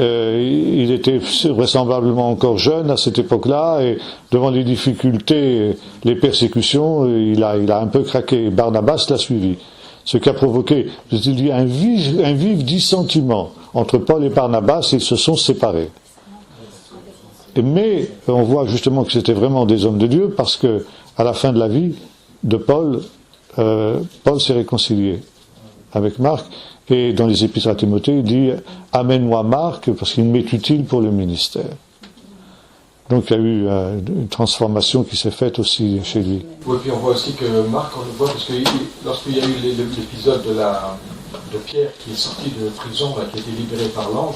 [SPEAKER 1] il était vraisemblablement encore jeune à cette époque-là et devant les difficultés, les persécutions, il a un peu craqué. Barnabas l'a suivi. Ce qui a provoqué, je dis, un vif dissentiment entre Paul et Barnabas, et ils se sont séparés. Mais on voit justement que c'était vraiment des hommes de Dieu parce que à la fin de la vie de Paul, Paul s'est réconcilié avec Marc. Et dans les épîtres à Timothée, il dit « Amène-moi Marc, parce qu'il m'est utile pour le ministère ». Donc il y a eu une transformation qui s'est faite aussi chez lui.
[SPEAKER 7] Oui, puis on voit aussi que Marc, on le voit, parce que lorsqu'il y a eu l'épisode de Pierre qui est sorti de prison, là, qui a été libéré par l'ange,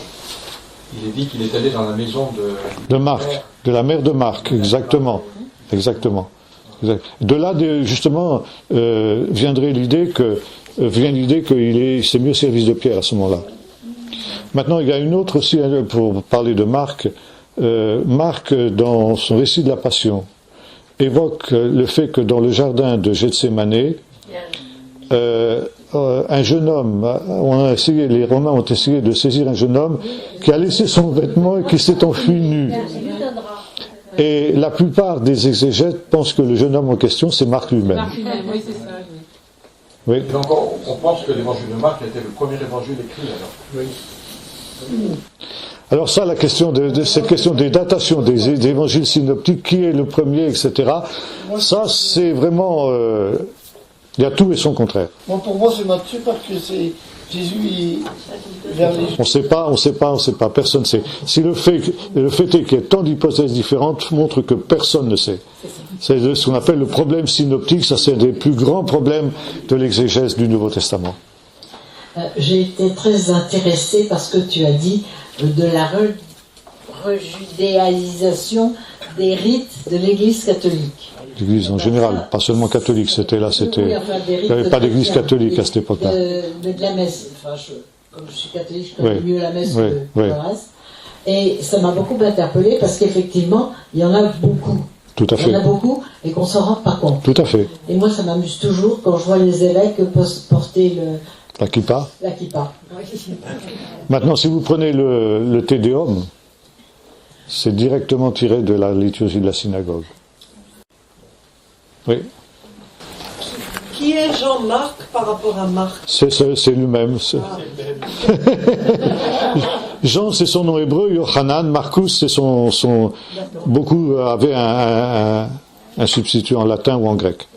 [SPEAKER 7] il est dit qu'il est allé dans la maison
[SPEAKER 1] de Marc, de la mère de Marc, exactement. Exactement. De là, justement, viendrait l'idée qu'il s'est mis au service de Pierre à ce moment-là. Maintenant, il y a une autre aussi, pour parler de Marc. Marc, dans son récit de la Passion, évoque le fait que dans le jardin de Gethsémanée, un jeune homme, les Romains ont essayé de saisir un jeune homme qui a laissé son vêtement et qui s'est enfui nu. Et la plupart des exégètes pensent que le jeune homme en question, c'est Marc lui-même.
[SPEAKER 4] Oui, c'est ça.
[SPEAKER 7] Oui. Et donc on pense que l'évangile de Marc était le premier évangile écrit alors. Oui.
[SPEAKER 1] Alors ça, la question cette question des datations des évangiles synoptiques, qui est le premier, etc. Ça, c'est vraiment, il y a tout et son contraire.
[SPEAKER 5] Bon, pour moi, c'est Matthieu parce que c'est Jésus vers les...
[SPEAKER 1] On sait pas, personne ne sait. Si le fait est qu'il y ait tant d'hypothèses différentes montre que personne ne sait. C'est ce qu'on appelle le problème synoptique, ça c'est un des plus grands problèmes de l'exégèse du Nouveau Testament.
[SPEAKER 6] J'ai été très intéressée parce que tu as dit de la rejudéalisation des rites de l'Église catholique.
[SPEAKER 1] L'Église en général, pas seulement catholique, il n'y avait pas d'Église catholique à cette époque-là.
[SPEAKER 6] De la messe, comme je suis catholique, je connais mieux la messe que le reste. Et ça m'a beaucoup interpellée parce qu'effectivement, il y en a beaucoup.
[SPEAKER 1] Tout à fait.
[SPEAKER 6] Il y en a beaucoup et qu'on ne s'en rend pas compte.
[SPEAKER 1] Tout à fait.
[SPEAKER 6] Et moi, ça m'amuse toujours quand je vois les évêques porter
[SPEAKER 1] la kippa.
[SPEAKER 6] La kippa.
[SPEAKER 1] Maintenant, si vous prenez le Te Deum, c'est directement tiré de la liturgie de la synagogue. Oui.
[SPEAKER 9] Qui est Jean-Marc par rapport à Marc?
[SPEAKER 1] C'est lui-même. Jean, c'est son nom hébreu, Yochanan, Marcus, c'est son beaucoup avaient un substitut en latin ou en grec.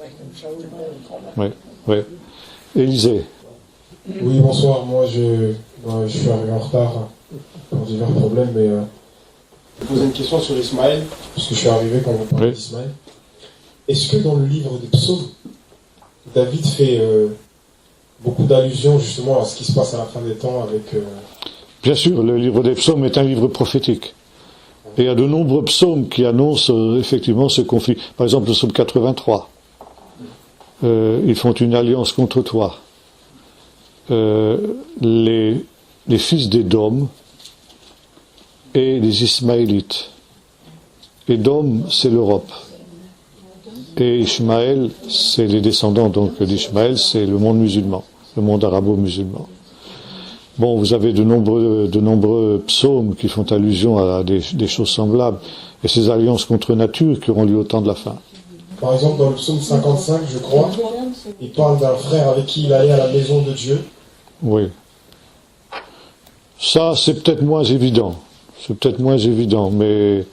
[SPEAKER 1] Oui, oui. Élisée.
[SPEAKER 10] Oui, bonsoir. Moi, je suis arrivé en retard pour divers problèmes, mais Je vais poser une question sur Ismaël, puisque je suis arrivé quand on parlait d'Ismaël. Est-ce que dans le livre des psaumes, David fait beaucoup d'allusions justement à ce qui se passe à la fin des temps avec...
[SPEAKER 1] Bien sûr, le livre des psaumes est un livre prophétique. Et il y a de nombreux psaumes qui annoncent effectivement ce conflit. Par exemple, le psaume 83. Ils font une alliance contre toi. Les fils d'Édom et les Ismaélites. Édom, c'est l'Europe. Et Ishmaël, c'est les descendants donc d'Ishmaël, c'est le monde musulman, le monde arabo-musulman. Bon, vous avez de nombreux psaumes qui font allusion à des choses semblables, et ces alliances contre nature qui auront lieu au temps de la fin.
[SPEAKER 10] Par exemple, dans le psaume 55, je crois, il parle d'un frère avec qui il allait à la maison de Dieu.
[SPEAKER 1] Oui. Ça, c'est peut-être moins évident. Mais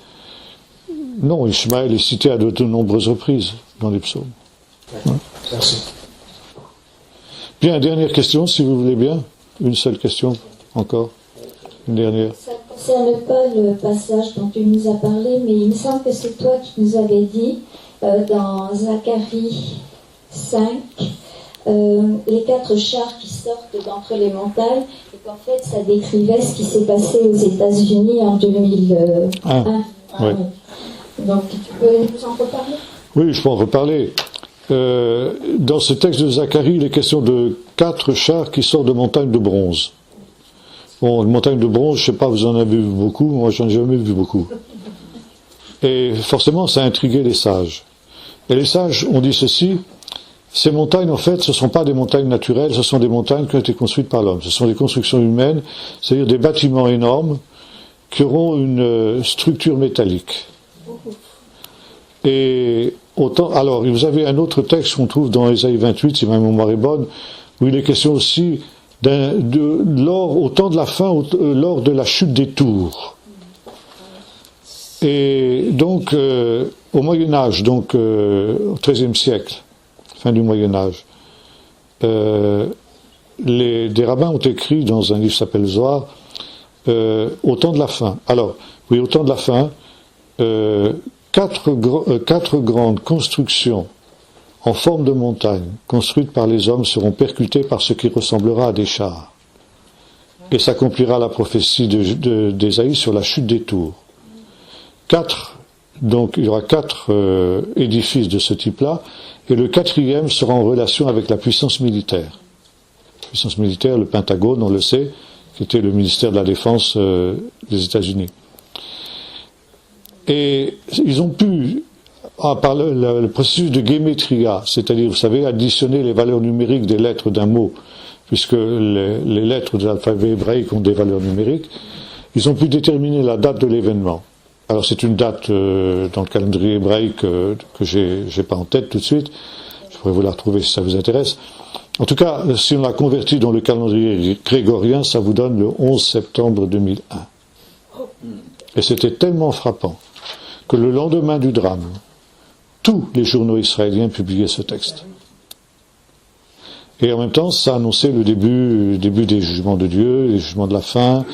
[SPEAKER 1] non, Ishmaël est cité à de nombreuses reprises dans les psaumes.
[SPEAKER 10] Merci.
[SPEAKER 1] Bien, dernière question, si vous voulez bien. Une seule question, encore. Une dernière.
[SPEAKER 2] Ça ne concerne pas le passage dont tu nous as parlé, mais il me semble que c'est toi qui nous avais dit, dans Zacharie 5, les 4 chars qui sortent d'entre les montagnes, et qu'en fait, ça décrivait ce qui s'est passé aux États-Unis en 2001.
[SPEAKER 1] Oui.
[SPEAKER 2] Donc, tu peux nous en reparler ?
[SPEAKER 1] Oui, je peux en reparler. Dans ce texte de Zacharie, il est question de 4 chars qui sortent de montagnes de bronze. Bon, une montagne de bronze, je ne sais pas, vous en avez vu beaucoup, moi j'en ai jamais vu beaucoup. Et forcément, ça a intrigué les sages. Et les sages ont dit ceci, ces montagnes, en fait, ce ne sont pas des montagnes naturelles, ce sont des montagnes qui ont été construites par l'homme. Ce sont des constructions humaines, c'est-à-dire des bâtiments énormes qui auront une structure métallique. Et autant, alors, vous avez un autre texte qu'on trouve dans Ésaïe 28, si ma mémoire est bonne, où il est question aussi au temps de la fin, lors de la chute des tours. Et donc, au Moyen-Âge, donc au XIIIe siècle, fin du Moyen-Âge, des rabbins ont écrit dans un livre qui s'appelle Zohar, au temps de la fin. Alors, oui, au temps de la fin, 4 grandes constructions en forme de montagne, construites par les hommes, seront percutées par ce qui ressemblera à des chars. Et s'accomplira la prophétie d'Ésaïe sur la chute des tours. Donc il y aura 4 édifices de ce type-là, et le 4e sera en relation avec la puissance militaire. La puissance militaire, le Pentagone, on le sait, qui était le ministère de la Défense des États-Unis. Et ils ont pu, par le processus de gématria, c'est-à-dire, vous savez, additionner les valeurs numériques des lettres d'un mot, puisque les lettres de l'alphabet hébraïque ont des valeurs numériques, ils ont pu déterminer la date de l'événement. Alors c'est une date dans le calendrier hébraïque que j'ai pas en tête tout de suite, je pourrais vous la retrouver si ça vous intéresse. En tout cas, si on la convertit dans le calendrier grégorien, ça vous donne le 11 septembre 2001. Et c'était tellement frappant que le lendemain du drame, tous les journaux israéliens publiaient ce texte. Et en même temps, ça annonçait le début des jugements de Dieu, les jugements de la fin,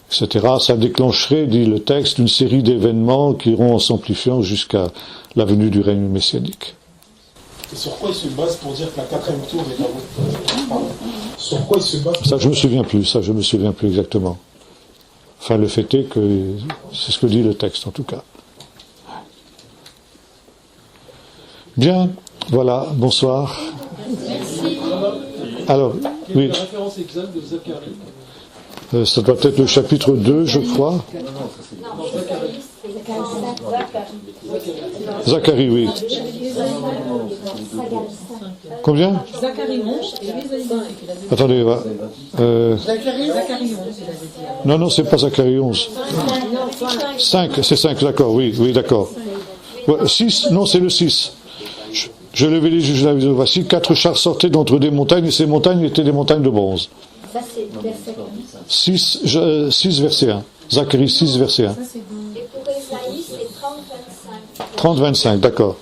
[SPEAKER 1] etc. Ça déclencherait, dit le texte, une série d'événements qui iront en s'amplifiant jusqu'à la venue du règne messianique.
[SPEAKER 10] Et sur quoi il se base pour dire que la 4e tour est à vous? Sur quoi il se base?
[SPEAKER 1] Ça, je me souviens plus exactement. Enfin, le fait est que c'est ce que dit le texte, en tout cas. Bien, voilà, bonsoir.
[SPEAKER 2] Merci.
[SPEAKER 1] Alors, oui.
[SPEAKER 11] La référence exacte de Zacharie.
[SPEAKER 1] Ça doit être le chapitre 2, je crois. Zacharie, oui. Combien?
[SPEAKER 4] Zacharie 11 et Ésaïe 5.
[SPEAKER 1] Attendez,
[SPEAKER 4] Zacharie 11.
[SPEAKER 1] Non, c'est pas Zacharie 11. 5, c'est 5, d'accord, oui, d'accord. 6, non, c'est le 6. Je levais les yeux, je l'avais dit, voici 4 chars sortaient d'entre des montagnes, et ces montagnes étaient des montagnes de bronze.
[SPEAKER 2] Ça, c'est verset
[SPEAKER 1] 6, verset 1. Zacharie 6, verset 1.
[SPEAKER 2] Et pour Ésaïe, c'est 30-25.
[SPEAKER 1] 30-25, d'accord.